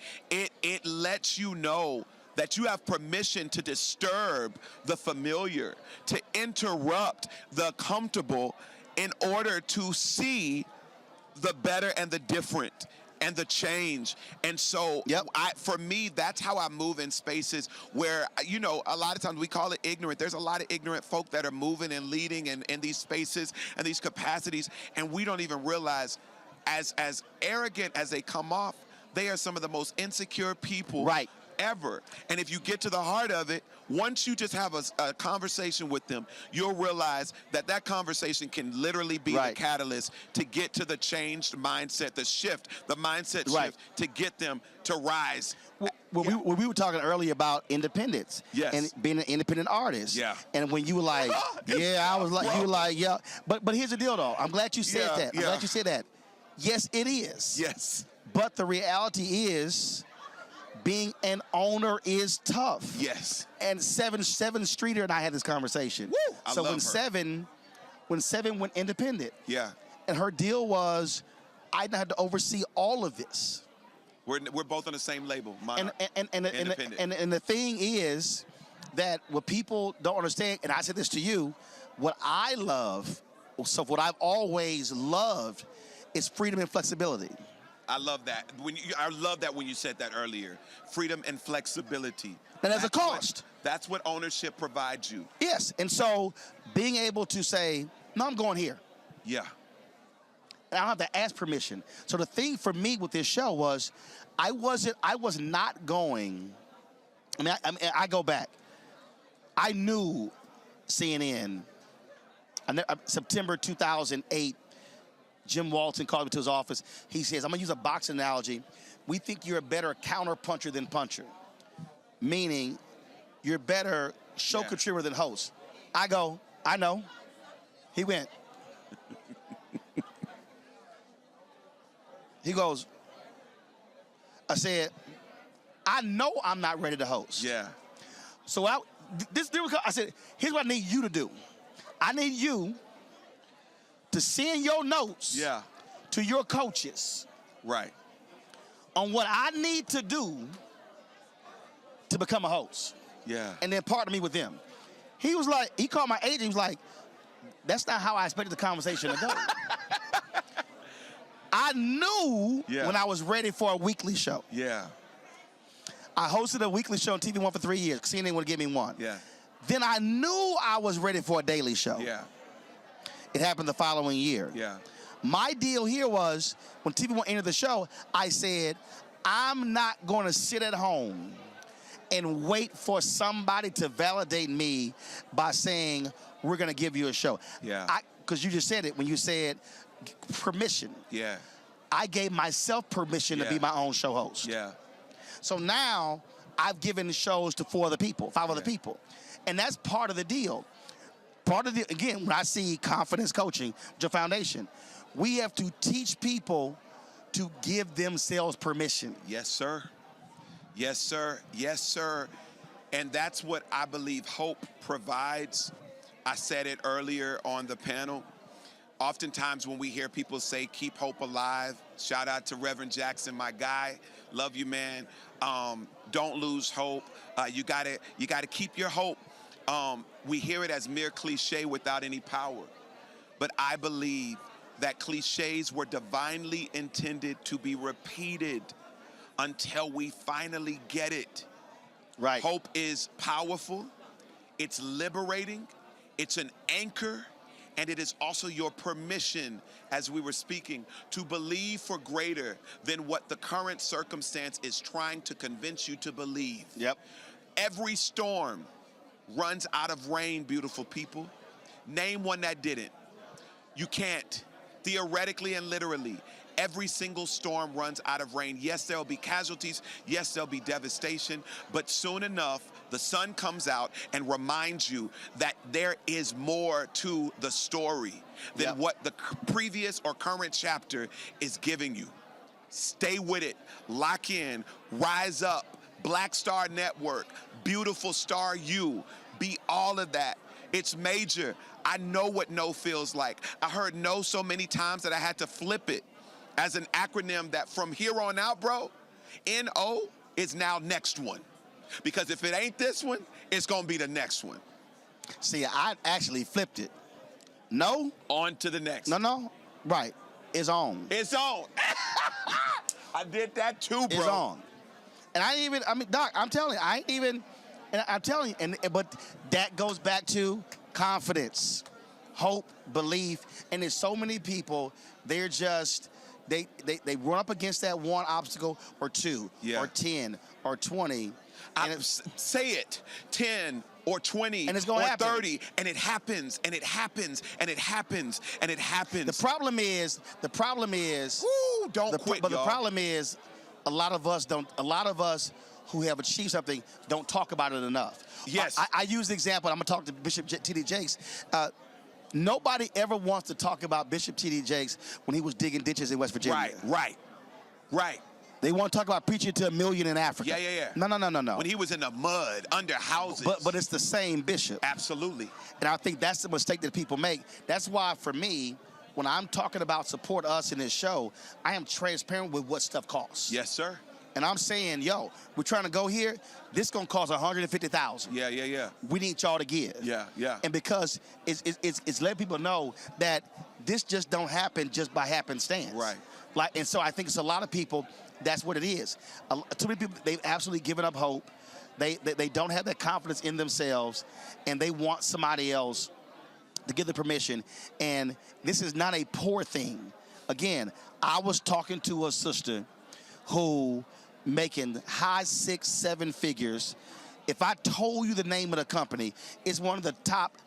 It lets you know that you have permission to disturb the familiar, to interrupt the comfortable in order to see the better and the different and the change. And so for me, that's how I move in spaces where, you know, a lot of times we call it ignorant. There's a lot of ignorant folk that are moving and leading in these spaces and these capacities, and we don't even realize, as arrogant as they come off, they are some of the most insecure people ever. And if you get to the heart of it, once you just have a conversation with them, you'll realize that conversation can literally be the catalyst to get to the changed mindset, the mindset shift to get them to rise. When we were talking earlier about independence and being an independent artist. And when you were like, I was like, you were like, But here's the deal, though. I'm glad you said that. I'm glad you said that. Yes, it is. Yes. But the reality is, being an owner is tough. Yes. And Seven Streeter and I had this conversation. Woo! I love when her. when Seven went independent. Yeah. And her deal was, I had to oversee all of this. We're both on the same label. And the thing is that what people don't understand, and I said this to you, what I love So what I've always loved is freedom and flexibility. I love that. I love that when you said that earlier. Freedom and flexibility. And there's a cost. That's what ownership provides you. Yes, and so being able to say, no, I'm going here. Yeah. And I don't have to ask permission. So the thing for me with this show was, I was not going. I go back. I knew CNN. September 2008, Jim Walton called me to his office. He says, I'm going to use a boxing analogy. We think you're a better counter puncher than puncher, meaning you're better show contributor than host. I go, I know. He went. He goes, I said, I know I'm not ready to host. Yeah. So I said, here's what I need you to do. I need you to send your notes to your coaches. Right. On what I need to do to become a host. Yeah. And then partner me with them. He was like, he called my agent, he was like, that's not how I expected the conversation to go. I knew when I was ready for a weekly show. Yeah. I hosted a weekly show on TV One for 3 years. CNN would give me one. Yeah. Then I knew I was ready for a daily show. Yeah. It happened the following year. Yeah. My deal here was, when TV One entered the show, I said, I'm not going to sit at home and wait for somebody to validate me by saying, we're going to give you a show. Yeah. Because you just said it when you said permission. Yeah. I gave myself permission to be my own show host. Yeah. So now I've given shows to 5 other people. And that's part of the deal. Again, when I see confidence coaching, your foundation, we have to teach people to give themselves permission. Yes, sir. Yes, sir. Yes, sir. And that's what I believe hope provides. I said it earlier on the panel. Oftentimes when we hear people say, keep hope alive, shout out to Reverend Jackson, my guy. Love you, man. Don't lose hope. You gotta keep your hope. We hear it as mere cliche without any power. But I believe that cliches were divinely intended to be repeated until we finally get it. Right. Hope is powerful. It's liberating. It's an anchor. And it is also your permission, as we were speaking, to believe for greater than what the current circumstance is trying to convince you to believe. Yep. Every storm runs out of rain, beautiful people. Name one that didn't. You can't. Theoretically and literally, every single storm runs out of rain. Yes, there'll be casualties. Yes, there'll be devastation. But soon enough, the sun comes out and reminds you that there is more to the story than what the previous or current chapter is giving you. Stay with it. Lock in. Rise up. Black Star Network. Beautiful Star You. Be all of that. It's major. I know what no feels like. I heard no so many times that I had to flip it as an acronym that from here on out, bro, N-O is now next one. Because if it ain't this one, it's going to be the next one. See, I actually flipped it. No. On to the next. No. Right. It's on. It's on. I did that too, bro. It's on. And Doc, I'm telling you, but that goes back to confidence, hope, belief, and there's so many people, they're just, they run up against that one obstacle or two or 10 or 20. Say it, 10 or 20 and it's or gonna happen. 30, and it happens, and it happens, and it happens, and it happens. The problem is, woo, don't quit, but y'all. the problem is, a lot of us who have achieved something don't talk about it enough. Yes. I use the example, I'm gonna talk to Bishop T.D. Jakes. Nobody ever wants to talk about Bishop T.D. Jakes when he was digging ditches in West Virginia. Right. They want to talk about preaching to 1 million in Africa. Yeah. No. When he was in the mud, under houses. But it's the same bishop. Absolutely. And I think that's the mistake that people make. That's why, for me, when I'm talking about support us in this show, I am transparent with what stuff costs. Yes, sir. and I'm saying, yo, we're trying to go here. This gonna cost $150,000. Yeah. We need y'all to give. Yeah. And because it's letting people know that this just don't happen just by happenstance. Right. Like, and so I think it's a lot of people. That's what it is. Too many people, they've absolutely given up hope. They don't have that confidence in themselves, and they want somebody else to give the permission. And this is not a poor thing. Again, I was talking to a sister who making high 6-7 figures. If I told you the name of the company, it's one of the top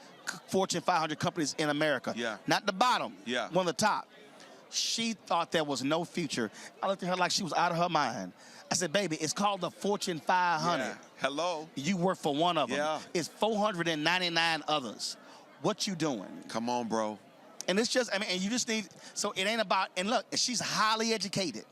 Fortune 500 companies in America. Yeah. Not the bottom. Yeah. One of the top. She thought there was no future. I looked at her like she was out of her mind. I said, baby, it's called the Fortune 500. Yeah. Hello. You work for one of them. Yeah. It's 499 others. What you doing? Come on, bro. And it's just, I mean, and you just need, so it ain't about, and look, she's highly educated.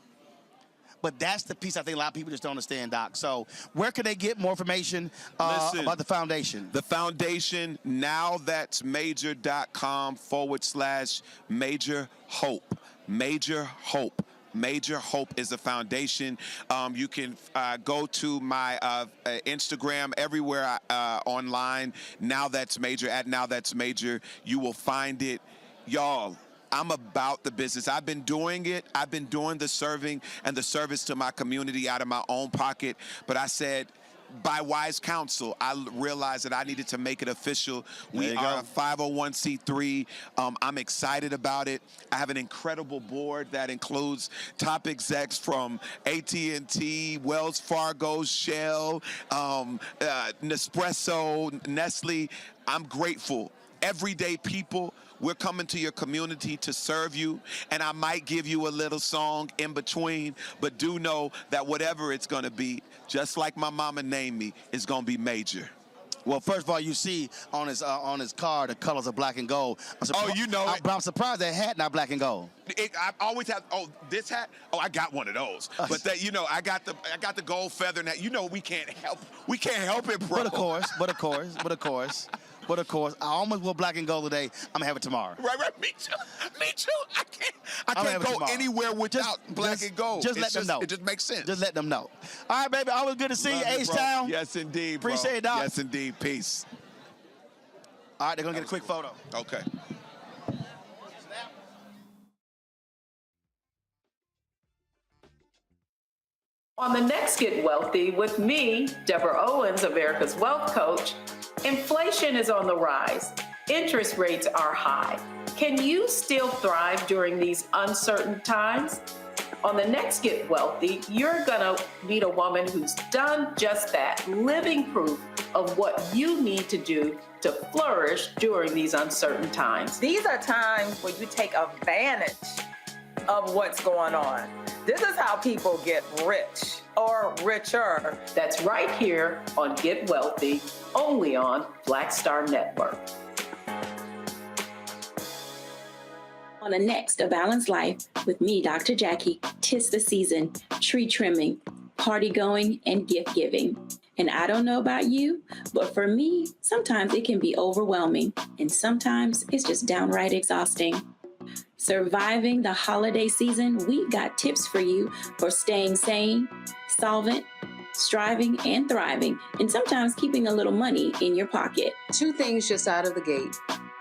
But that's the piece I think a lot of people just don't understand, Doc. So where can they get more information about the foundation? The foundation, nowthat'smajor.com/Major Hope. Major Hope. Major Hope is the foundation. You can go to my Instagram, everywhere online, Now That's Major, at Now That's Major. You will find it. Y'all, I'm about the business. I've been doing it. I've been doing the serving and the service to my community out of my own pocket. But I said, by wise counsel, I realized that I needed to make it official. We are a 501c3. I'm excited about it. I have an incredible board that includes top execs from AT&T, Wells Fargo, Shell, Nespresso, Nestle. I'm grateful. Everyday people. We're coming to your community to serve you, and I might give you a little song in between, but do know that whatever it's going to be, just like my mama named me, it's going to be major. Well, first of all, you see on his car the colors of black and gold. Oh, you know it. But I'm surprised that hat not black and gold. I always have. Oh, this hat. Oh, I got one of those. But that, you know, I got the gold feather hat. You know, we can't help it, bro. But of course. But of course, I almost wore black and gold today. I'm gonna have it tomorrow. Right. Me too. I can't go anywhere without black and gold. Just let them know. It just makes sense. Just let them know. All right, baby. Always good to see you, H-Town. Yes, indeed, bro. Appreciate it, Doc. Yes, indeed. Peace. All right, they're gonna get a quick photo. Okay. On the next Get Wealthy with me, Deborah Owens, America's Wealth Coach, inflation is on the rise. Interest rates are high. Can you still thrive during these uncertain times? On the next Get Wealthy, you're gonna meet a woman who's done just that, living proof of what you need to do to flourish during these uncertain times. These are times where you take advantage of what's going on. This is how people get rich or richer. That's right here on Get Wealthy, only on Black Star Network. On the next A Balanced Life with me, Dr. Jackie, 'tis the season, tree trimming, party going, and gift giving. And I don't know about you, but for me, sometimes it can be overwhelming, and sometimes it's just downright exhausting. Surviving the holiday season, we've got tips for you for staying sane, solvent, striving, and thriving, and sometimes keeping a little money in your pocket. 2 things just out of the gate: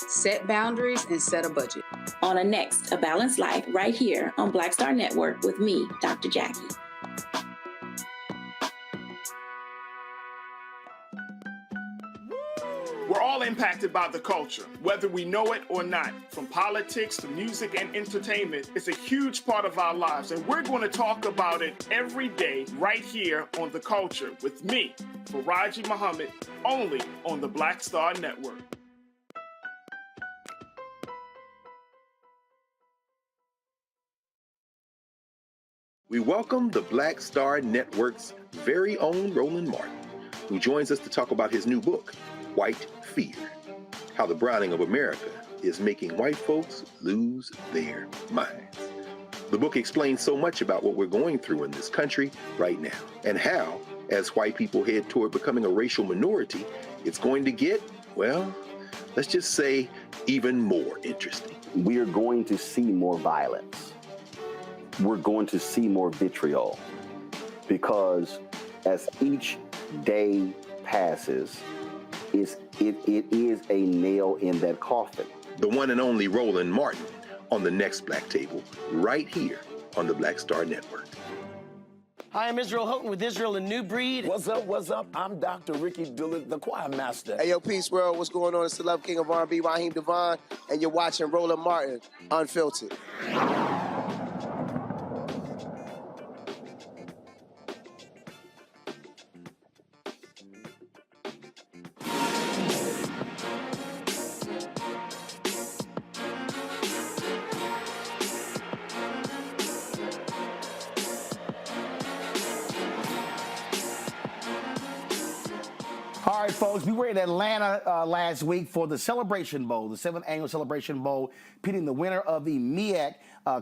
set boundaries and set a budget. On a next A Balanced Life right here on Black Star Network with me, Dr. Jackie. We're all impacted by the culture, whether we know it or not. From politics to music and entertainment, it's a huge part of our lives, and we're going to talk about it every day right here on The Culture with me, Faraji Muhammad, only on the Black Star Network. We welcome the Black Star Network's very own Roland Martin, who joins us to talk about his new book, White Fear: How the Browning of America is Making White Folks Lose Their Minds. The book explains so much about what we're going through in this country right now, and how, as white people head toward becoming a racial minority, it's going to get, well, let's just say, even more interesting. We are going to see more violence. We're going to see more vitriol. because as each day passes, it is a nail in that coffin. The one and only Roland Martin on the next Black Table, right here on the Black Star Network. Hi, I'm Israel Houghton with Israel and New Breed. What's up, what's up? I'm Dr. Ricky Dillard, the choir master. Hey, yo, peace, world. What's going on? It's the Love King of R&B, Raheem Devon, and you're watching Roland Martin Unfiltered. All right, folks, we were in Atlanta last week for the Celebration Bowl, the 7th annual Celebration Bowl, pitting the winner of the MEAC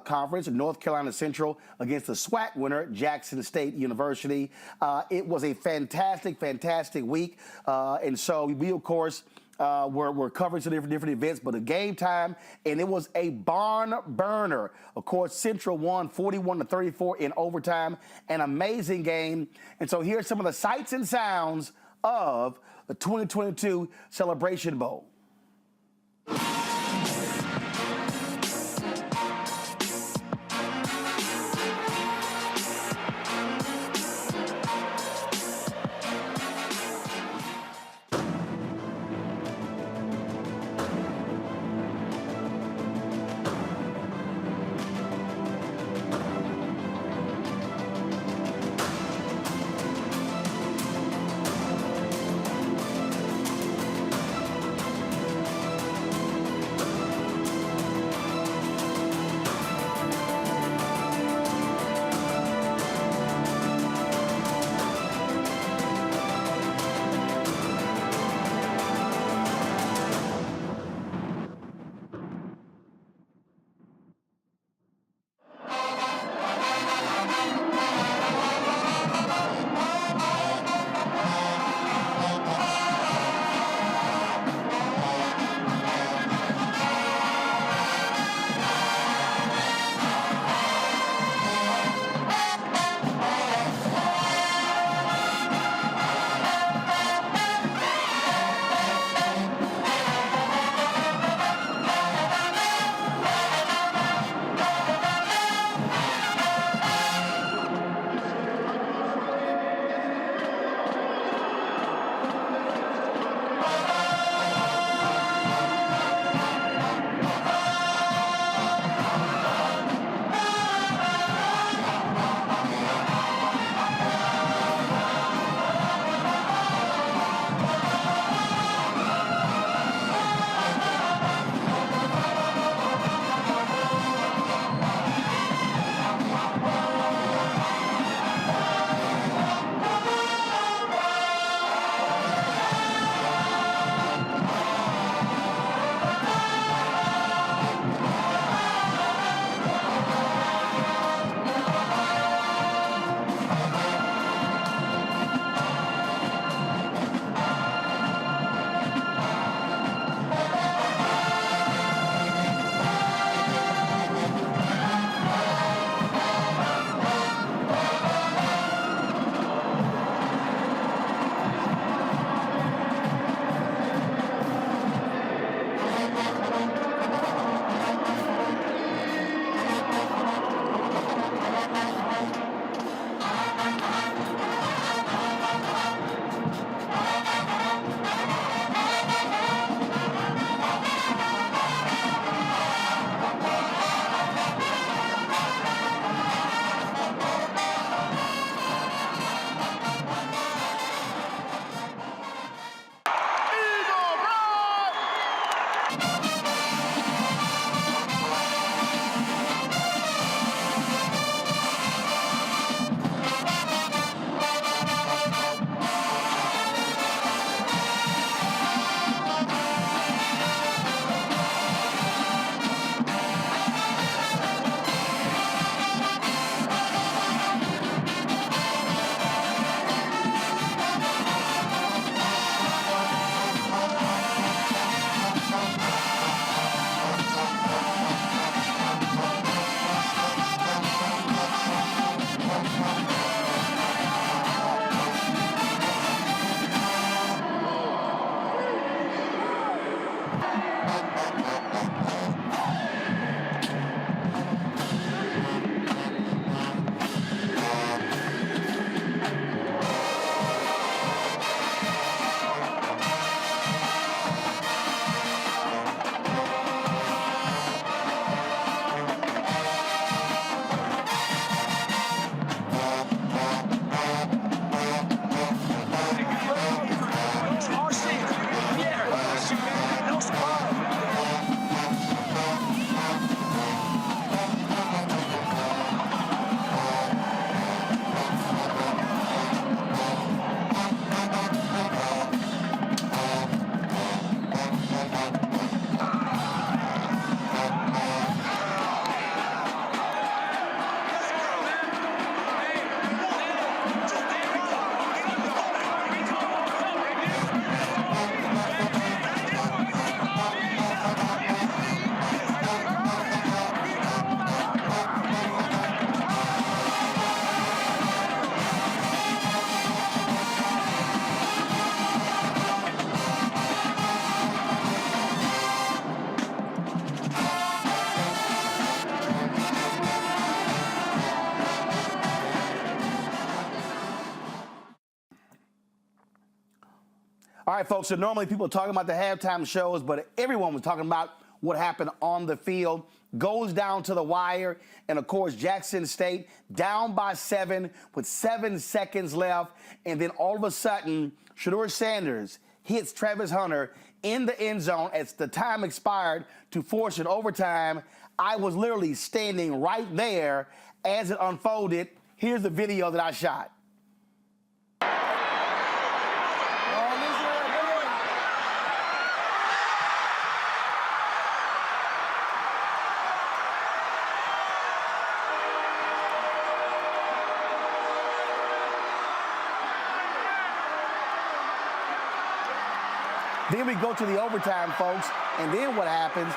conference, North Carolina Central, against the SWAC winner, Jackson State University. It was a fantastic, fantastic week. And so we, of course, were covering some different events, but a game time, and it was a barn burner. Of course, Central won 41-34 in overtime, an amazing game. And so here's some of the sights and sounds of the 2022 Celebration Bowl. All right, folks, so normally people are talking about the halftime shows, but everyone was talking about what happened on the field. Goes down to the wire, and of course, Jackson State down by 7 with 7 seconds left, and then all of a sudden, Shedeur Sanders hits Travis Hunter in the end zone as the time expired to force an overtime. I was literally standing right there as it unfolded. Here's the video that I shot. Then we go to the overtime, folks, and then what happens,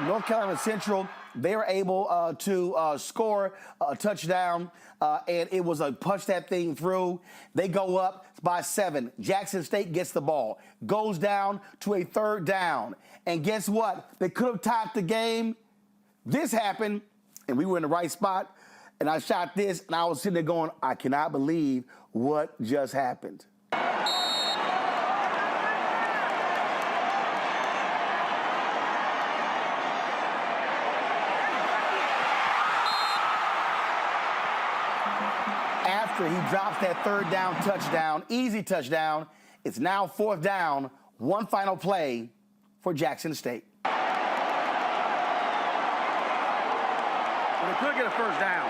North Carolina Central, they're able to score a touchdown, and it was a punch that thing through. They go up by 7. Jackson State gets the ball, goes down to a 3rd down, and guess what? They could have tied the game. This happened, and we were in the right spot, and I shot this, and I was sitting there going, I cannot believe what just happened. After he drops that 3rd down touchdown, easy touchdown, it's now 4th down, one final play for Jackson State. Well, they could get a 1st down.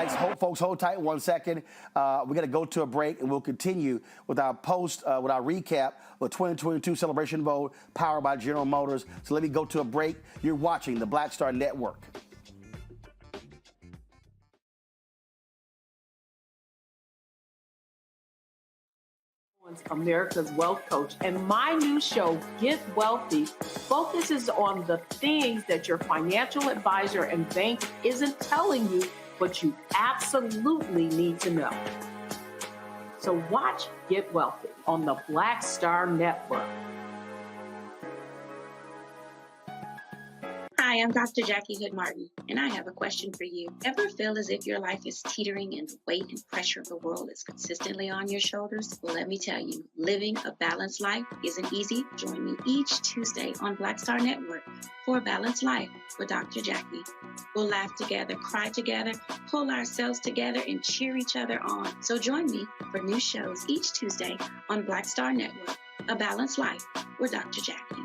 right, folks, hold tight 1 second. We're going to go to a break, and we'll continue with our with our recap of the 2022 Celebration Bowl powered by General Motors. So let me go to a break. You're watching the Black Star Network. America's Wealth Coach, and my new show, Get Wealthy, focuses on the things that your financial advisor and bank isn't telling you, but you absolutely need to know. So watch Get Wealthy on the Black Star Network. Hi, I'm Dr. Jackie Hood Martin, and I have a question for you. Ever feel as if your life is teetering and the weight and pressure of the world is consistently on your shoulders? Well, let me tell you, living a balanced life isn't easy. Join me each Tuesday on Black Star Network for A Balanced Life with Dr. Jackie. We'll laugh together, cry together, pull ourselves together, and cheer each other on. So join me for new shows each Tuesday on Black Star Network, A Balanced Life with Dr. Jackie.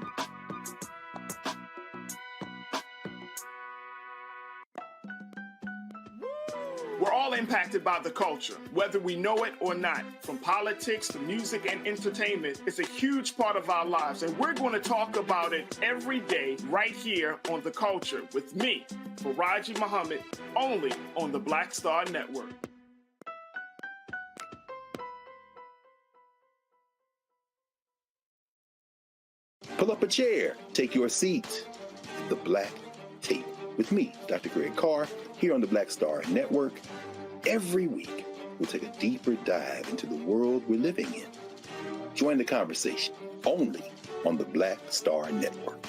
We're all impacted by the culture, whether we know it or not. From politics to music and entertainment, it's a huge part of our lives, and we're going to talk about it every day right here on The Culture with me, Faraji Muhammad, only on the Black Star Network. Pull up a chair, take your seat. The Black Tape with me, Dr. Greg Carr, here on the Black Star Network. Every week, we'll take a deeper dive into the world we're living in. Join the conversation only on the Black Star Network.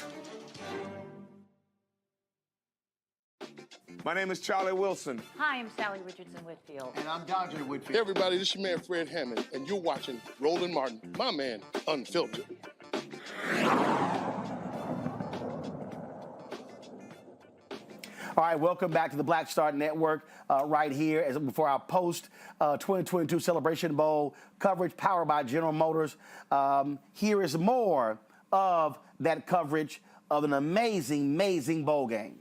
My name is Charlie Wilson. Hi, I'm Sally Richardson Whitfield. And I'm Dodger Whitfield. Hey everybody, this is your man Fred Hammond, and you're watching Roland Martin, my man, Unfiltered. All right, welcome back to the Black Star Network right here for our post-2022 Celebration Bowl coverage powered by General Motors. Here is more of that coverage of an amazing, amazing bowl game.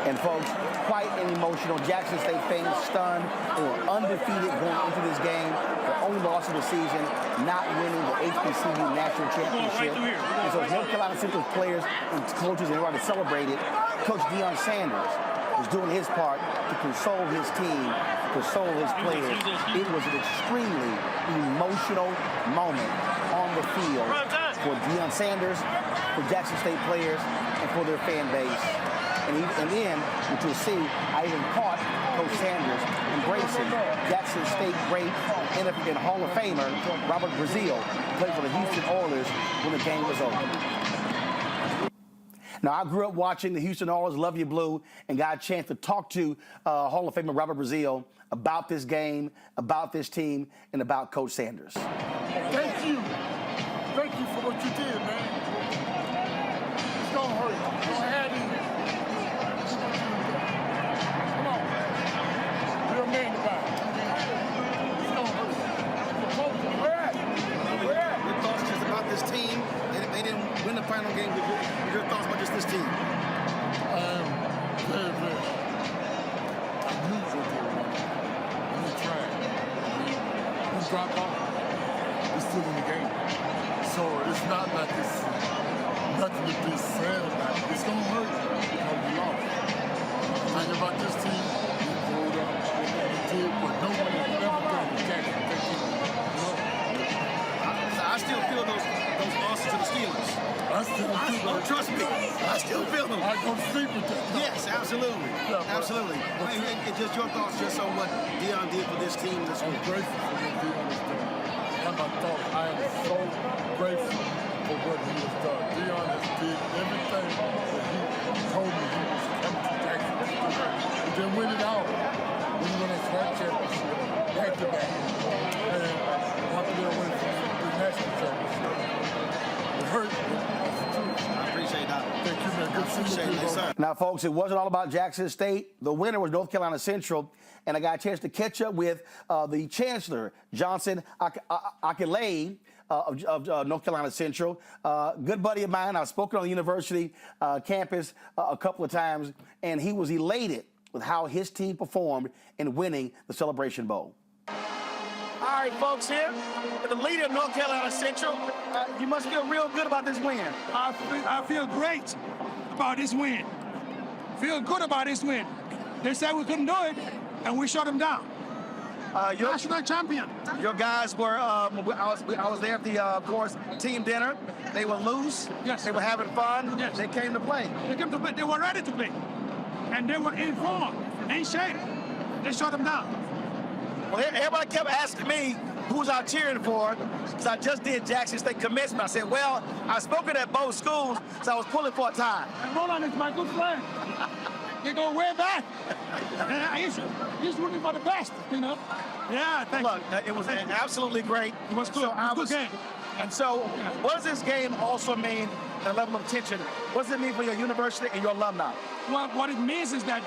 And folks, quite an emotional. Jackson State fans stunned. They were undefeated going into this game. Their only loss of the season, not winning the HBCU National Championship. And so North Carolina Central players and coaches, and they already celebrated Coach Deion Sanders was doing his part to console his team, console his players. It was an extremely emotional moment on the field for Deion Sanders, for Jackson State players, and for their fan base. And then, what you'll see, I even caught Coach Sanders embracing Jackson State great and Hall of Famer Robert Brazile, played for the Houston Oilers when the game was over. Now, I grew up watching the Houston Oilers, Love You Blue, and got a chance to talk to Hall of Famer Robert Brazile about this game, about this team, and about Coach Sanders. Thank you. Thank you for what you did, man. It's gonna hurt. It's gonna have you. Come on. You're a man about it. It's gonna hurt. Where at? Where at? Your thoughts just about this team? They didn't win the final game. Your thoughts about just this team? Very, very. I knew what they were. And they tried. We dropped off. We're still in the game. So it's not like it's nothing to be said about it. It's going to hurt because we lost. The thing about this team, we pulled up, we did what no one has ever done with Jackson. I still feel those losses to the Steelers. I still feel them. Trust me, I still feel them. I go to sleep with them. Yes, absolutely. Yeah, absolutely. And just your thoughts just on what Deion did for this team. I'm grateful for what Deion has done. And my thought, I am so grateful for what he has done. Deion has did everything that he told me he was coming to Jackson to do. He didn't win it all. We won a SWAT championship, back to back. And after they win the national championship, it hurt. I appreciate that. Thank you, man. Good seeing you, sir. Now, folks, it wasn't all about Jackson State. The winner was North Carolina Central, and I got a chance to catch up with the Chancellor, Johnson Akele of North Carolina Central. Good buddy of mine. I've spoken on the university campus a couple of times, and he was elated with how his team performed in winning the Celebration Bowl. All right, folks, here with the leader of North Carolina Central. You must feel real good about this win. I feel great about this win. Feel good about this win. They said we couldn't do it, and we shut them down. National champion. Your guys were, I was there at the, of course, team dinner. They were loose. Yes. They were having fun. Yes. They came to play. They came to play. They were ready to play. And they were in form, in shape. They shut them down. Well, everybody kept asking me who's I cheering for, because I just did Jackson State commencement. I said, well, I've spoken at both schools, so I was pulling for a tie. And Roland is my good friend. They go way back. He's rooting for the best, you know. Yeah, thank you. Look, it was absolutely great. It was good. So It was a good game. And so, what does this game also mean, the level of tension? What does it mean for your university and your alumni? Well, what it means is that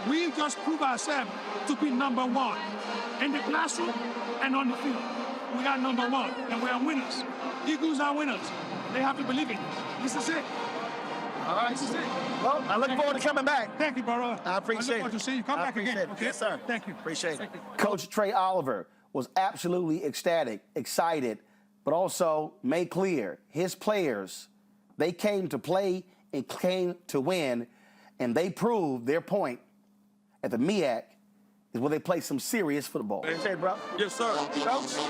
we just prove ourselves to be number one in the classroom and on the field. We are number one, and we are winners. Eagles are winners. They have to believe it. This is it. All right. This is it. Well, I look forward to coming back. Thank you, brother. I appreciate it. I look forward to seeing you. Come back again. Okay? Yes, sir. Thank you. Appreciate it. Coach Trey Oliver was absolutely ecstatic, excited, but also made clear his players, they came to play and came to win, and they proved their point at the MEAC is where they play some serious football. Hey, bro. Yes, sir. Coach, yes, sir.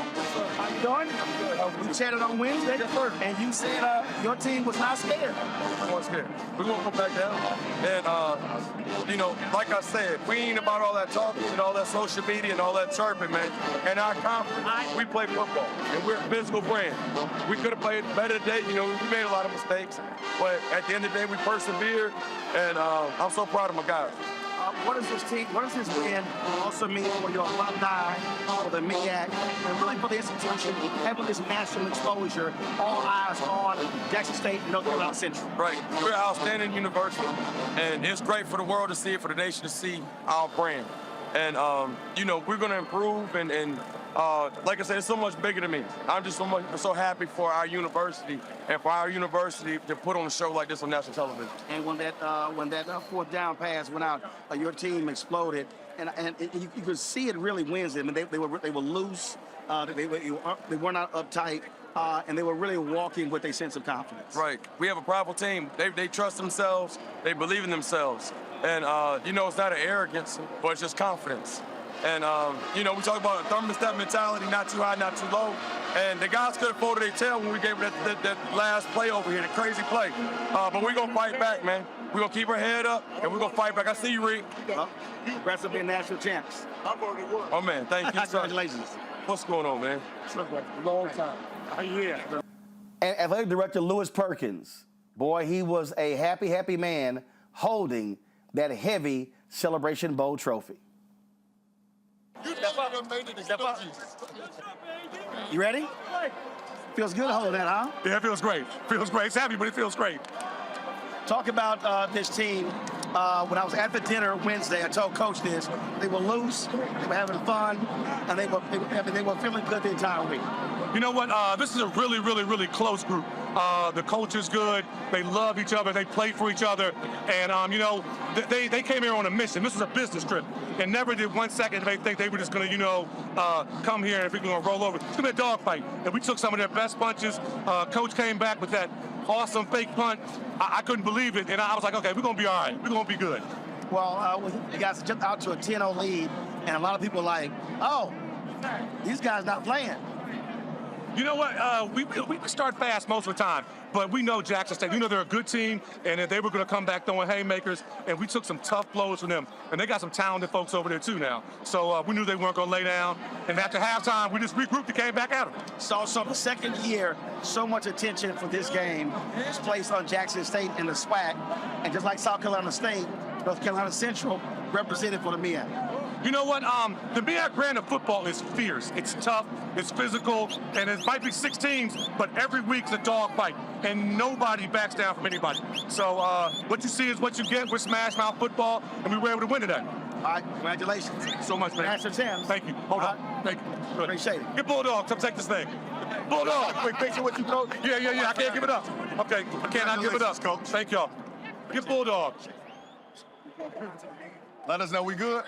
How you doing? We chatted on Wednesday, and you said your team was not scared. I wasn't scared. We're going to come back down. And, you know, like I said, we ain't about all that talking and all that social media and all that chirping, man. And our conference, we play football, and we're a physical brand. We could have played better today. You know, we made a lot of mistakes. But at the end of the day, we persevered, and I'm so proud of my guys. What does this win also mean for your alumni, for the MEAC, and really for the institution, having this national exposure, all eyes on Jackson State and North Carolina Central? Right. We're an outstanding university, and it's great for the world to see it, for the nation to see our brand. And, you know, we're going to improve, and like I said, it's so much bigger than me. I'm just so happy for our university and for our university to put on a show like this on national television. And when that fourth down pass went out, your team exploded, and you could see it really Wednesday. I mean, they were loose, they were not uptight, and they were really walking with a sense of confidence. Right. We have a powerful team. They trust themselves. They believe in themselves. And, you know, it's not an arrogance, but it's just confidence. And, you know, we talk about a thermostat mentality, not too high, not too low. And the guys could have folded their tail when we gave that last play over here, the crazy play. But we're going to fight back, man. We're going to keep our head up, and we're going to fight back. I see you, Reed. Congrats on being national champs. Oh, man, thank you. Congratulations. What's going on, man? Long time. And athletic director Lewis Perkins, boy, he was a happy, happy man holding that heavy Celebration Bowl trophy. Step up. You ready? Feels good holding that, huh? Yeah, it feels great. Feels great. It's heavy, but it feels great. Talk about this team. When I was at the dinner Wednesday, I told Coach this. They were loose, they were having fun, and they were feeling good the entire week. You know what? This is a really, really, really close group. The coach is good. They love each other. They play for each other. And, you know, they came here on a mission. This was a business trip. And never did 1 second they think they were just going to, you know, come here and we're going to roll over. It's going to be a dogfight. And we took some of their best punches. Coach came back with that awesome fake punt. I couldn't believe it. And I was like, okay, we're going to be all right. We're going to be good. Well, you guys jumped out to a 10-0 lead, and a lot of people are like, oh, these guys not playing. You know what? We start fast most of the time, but we know Jackson State. We know they're a good team, and that they were going to come back throwing haymakers, and we took some tough blows from them. And they got some talented folks over there, too, now. So we knew they weren't going to lay down. And after halftime, we just regrouped and came back at them. So the second year, so much attention for this game was placed on Jackson State in the SWAC. And just like South Carolina State, North Carolina Central represented for the MEAC. You know what? The MEAC brand of football is fierce. It's tough, it's physical, and it might be 6 teams, but every week's a dog fight, and nobody backs down from anybody. So what you see is what you get with Smash Mouth football, and we were able to win today. All right, congratulations. So much, man. National champs. Thank you. Hold on. Thank you. Good. Appreciate it. Get Bulldog. Come take this thing. Bulldog. Wait, picture what you know. Yeah. I can't give it up. Okay, I cannot give it up, Coach. Thank y'all. Get Bulldog. Let us know we good.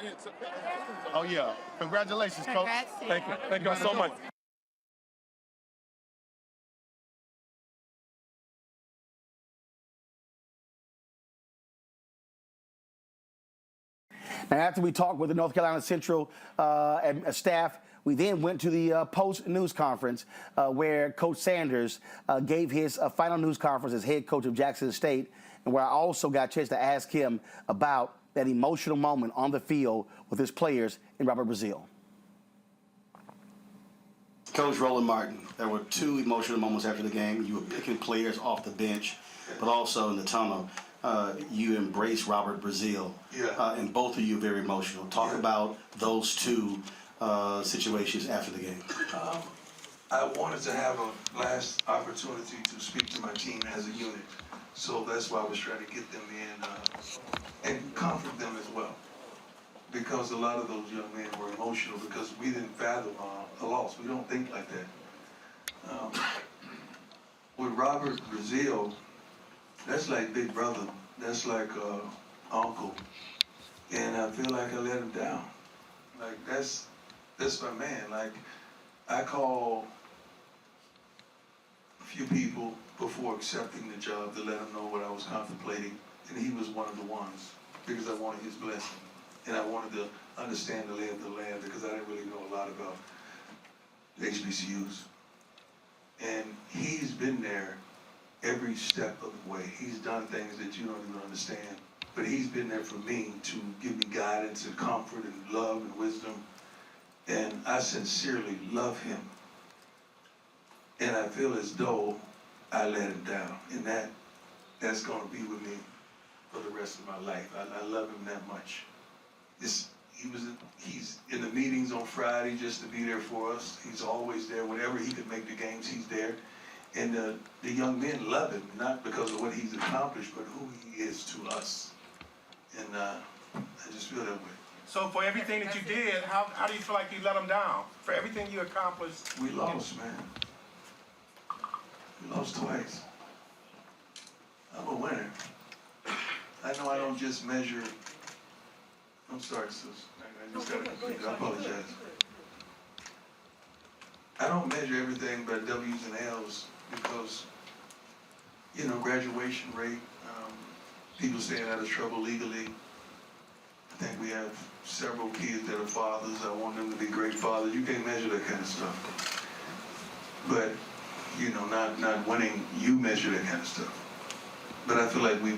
Oh, yeah. Congratulations, Coach. Thank you. Thank y'all so much. Now, after we talked with the North Carolina Central staff, we then went to the post-news conference where Coach Sanders gave his final news conference as head coach of Jackson State, and where I also got a chance to ask him about that emotional moment on the field with his players in Robert Brazil. Coach Roland Martin, there were 2 emotional moments after the game. You were picking players off the bench, but also in the tunnel, you embraced Robert Brazil. Yeah. And both of you very emotional. Talk about those 2 situations after the game. I wanted to have a last opportunity to speak to my team as a unit. So that's why I was trying to get them in and comfort them as well. Because a lot of those young men were emotional because we didn't fathom a loss. We don't think like that. With Robert Brazil, that's like big brother. That's like uncle. And I feel like I let him down. Like that's my man. Like I call a few people before accepting the job to let him know what I was contemplating. And he was one of the ones because I wanted his blessing. And I wanted to understand the lay of the land because I didn't really know a lot about the HBCUs. And he's been there every step of the way. He's done things that you don't even understand. But he's been there for me to give me guidance and comfort and love and wisdom. And I sincerely love him. And I feel as though I let him down. And that's going to be with me for the rest of my life. I love him that much. He's in the meetings on Friday just to be there for us. He's always there. Whenever he could make the games, he's there. And the young men love him, not because of what he's accomplished, but who he is to us. And I just feel that way. So for everything that you did, how do you feel like you let them down? For everything you accomplished? We lost, man. We lost twice. I'm a winner. I know I don't just measure. I'm sorry, sis. I just gotta complete. I apologize. I don't measure everything by W's and L's because, you know, graduation rate, people staying out of trouble legally, think we have several kids that are fathers. I want them to be great fathers. You can't measure that kind of stuff. But, you know, not winning, you measure that kind of stuff. But I feel like we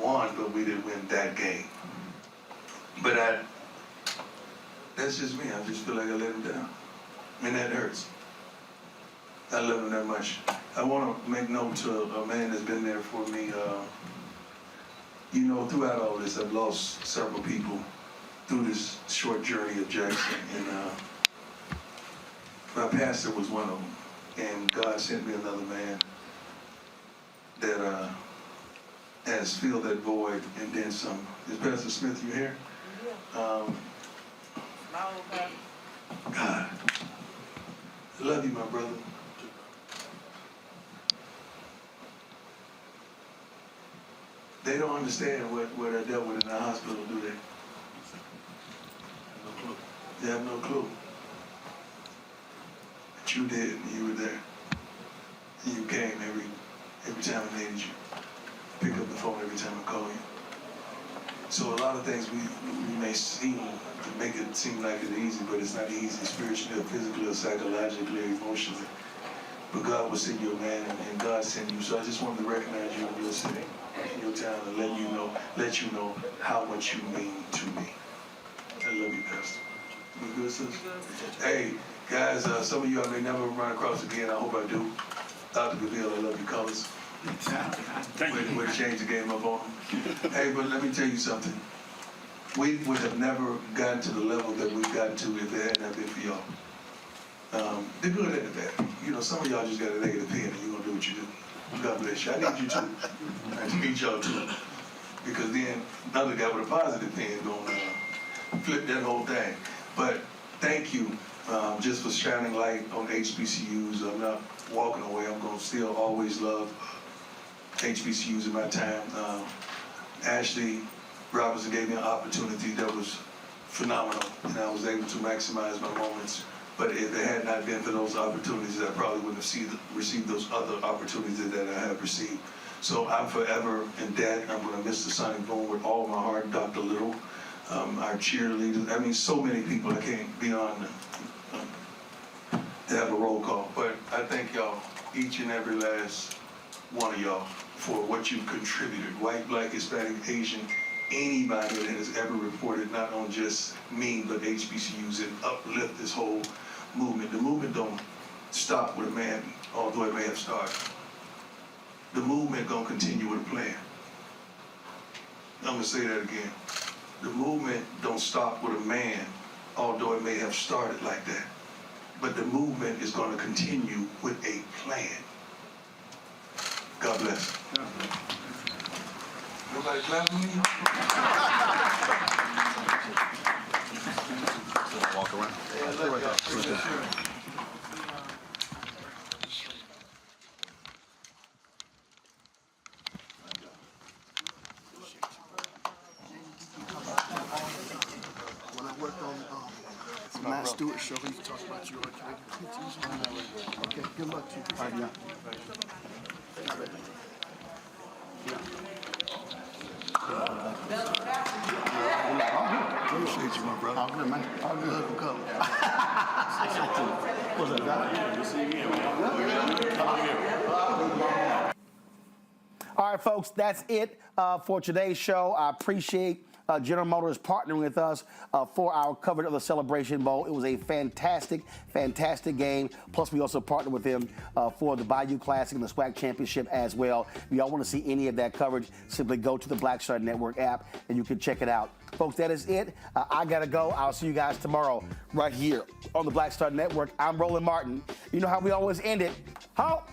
won, but we didn't win that game. But that's just me. I just feel like I let him down. And that hurts. I love him that much. I want to make note to a man that's been there for me. You know, throughout all this, I've lost several people through this short journey of Jackson. And my pastor was one of them. And God sent me another man that has filled that void and then some. Is Pastor Smith, you here? God, I love you, my brother. They don't understand what I dealt with in the hospital, do they? No clue. They have no clue. But you did, and you were there. And you came every time I needed you. Pick up the phone every time I call you. So a lot of things we may seem to make it seem like it's easy, but it's not easy spiritually or physically or psychologically or emotionally. But God will send you a man, and God sent you. So I just wanted to recognize you in your city, in your town, and let you know how much you mean to me. I love you, Pastor. You good, sis? Hey, guys, some of you I may never run across again. I hope I do. Dr. Gabriel, I love your colors. Way to change the game up on them. Hey, but let me tell you something. We would have never gotten to the level that we've gotten to if it had not been for y'all. The good and the bad. You know, some of y'all just got a negative pen and you're going to do what you do. God bless you. I need you too. I need y'all too. Because then another guy with a positive pen is going to flip that whole thing. But thank you just for shining light on HBCUs. I'm not walking away. I'm going to still always love HBCUs in my time. Ashley Robinson gave me an opportunity that was phenomenal, and I was able to maximize my moments. But if it had not been for those opportunities, I probably wouldn't have received those other opportunities that I have received. So I'm forever in debt. I'm going to miss the Sonic Boom with all my heart. Dr. Little, our cheerleaders. I mean, so many people. I can't be on to have a roll call. But I thank y'all, each and every last one of y'all, for what you've contributed. White, black, Hispanic, Asian, anybody that has ever reported, not on just me, but HBCUs, and uplift this whole movement. The movement don't stop with a man, although it may have started. The movement gonna continue with a plan. I'm gonna say that again. The movement don't stop with a man, although it may have started like that. But the movement is gonna continue with a plan. God bless. Nobody clapping me? Walk around. Yeah, let y'all. When I worked on Matt Stewart show, he talked about you. Okay, good luck to you. All right, yeah. Appreciate you, my brother. All good, man. All good. Let him go. What's up, guy? Good to see you again. All right, folks, that's it for today's show. I appreciate General Motors partnering with us for our coverage of the Celebration Bowl. It was a fantastic, fantastic game. Plus, we also partnered with them for the Bayou Classic and the SWAC Championship as well. If y'all want to see any of that coverage, simply go to the Black Star Network app and you can check it out. Folks, that is it. I got to go. I'll see you guys tomorrow right here on the Black Star Network. I'm Roland Martin. You know how we always end it. Halt!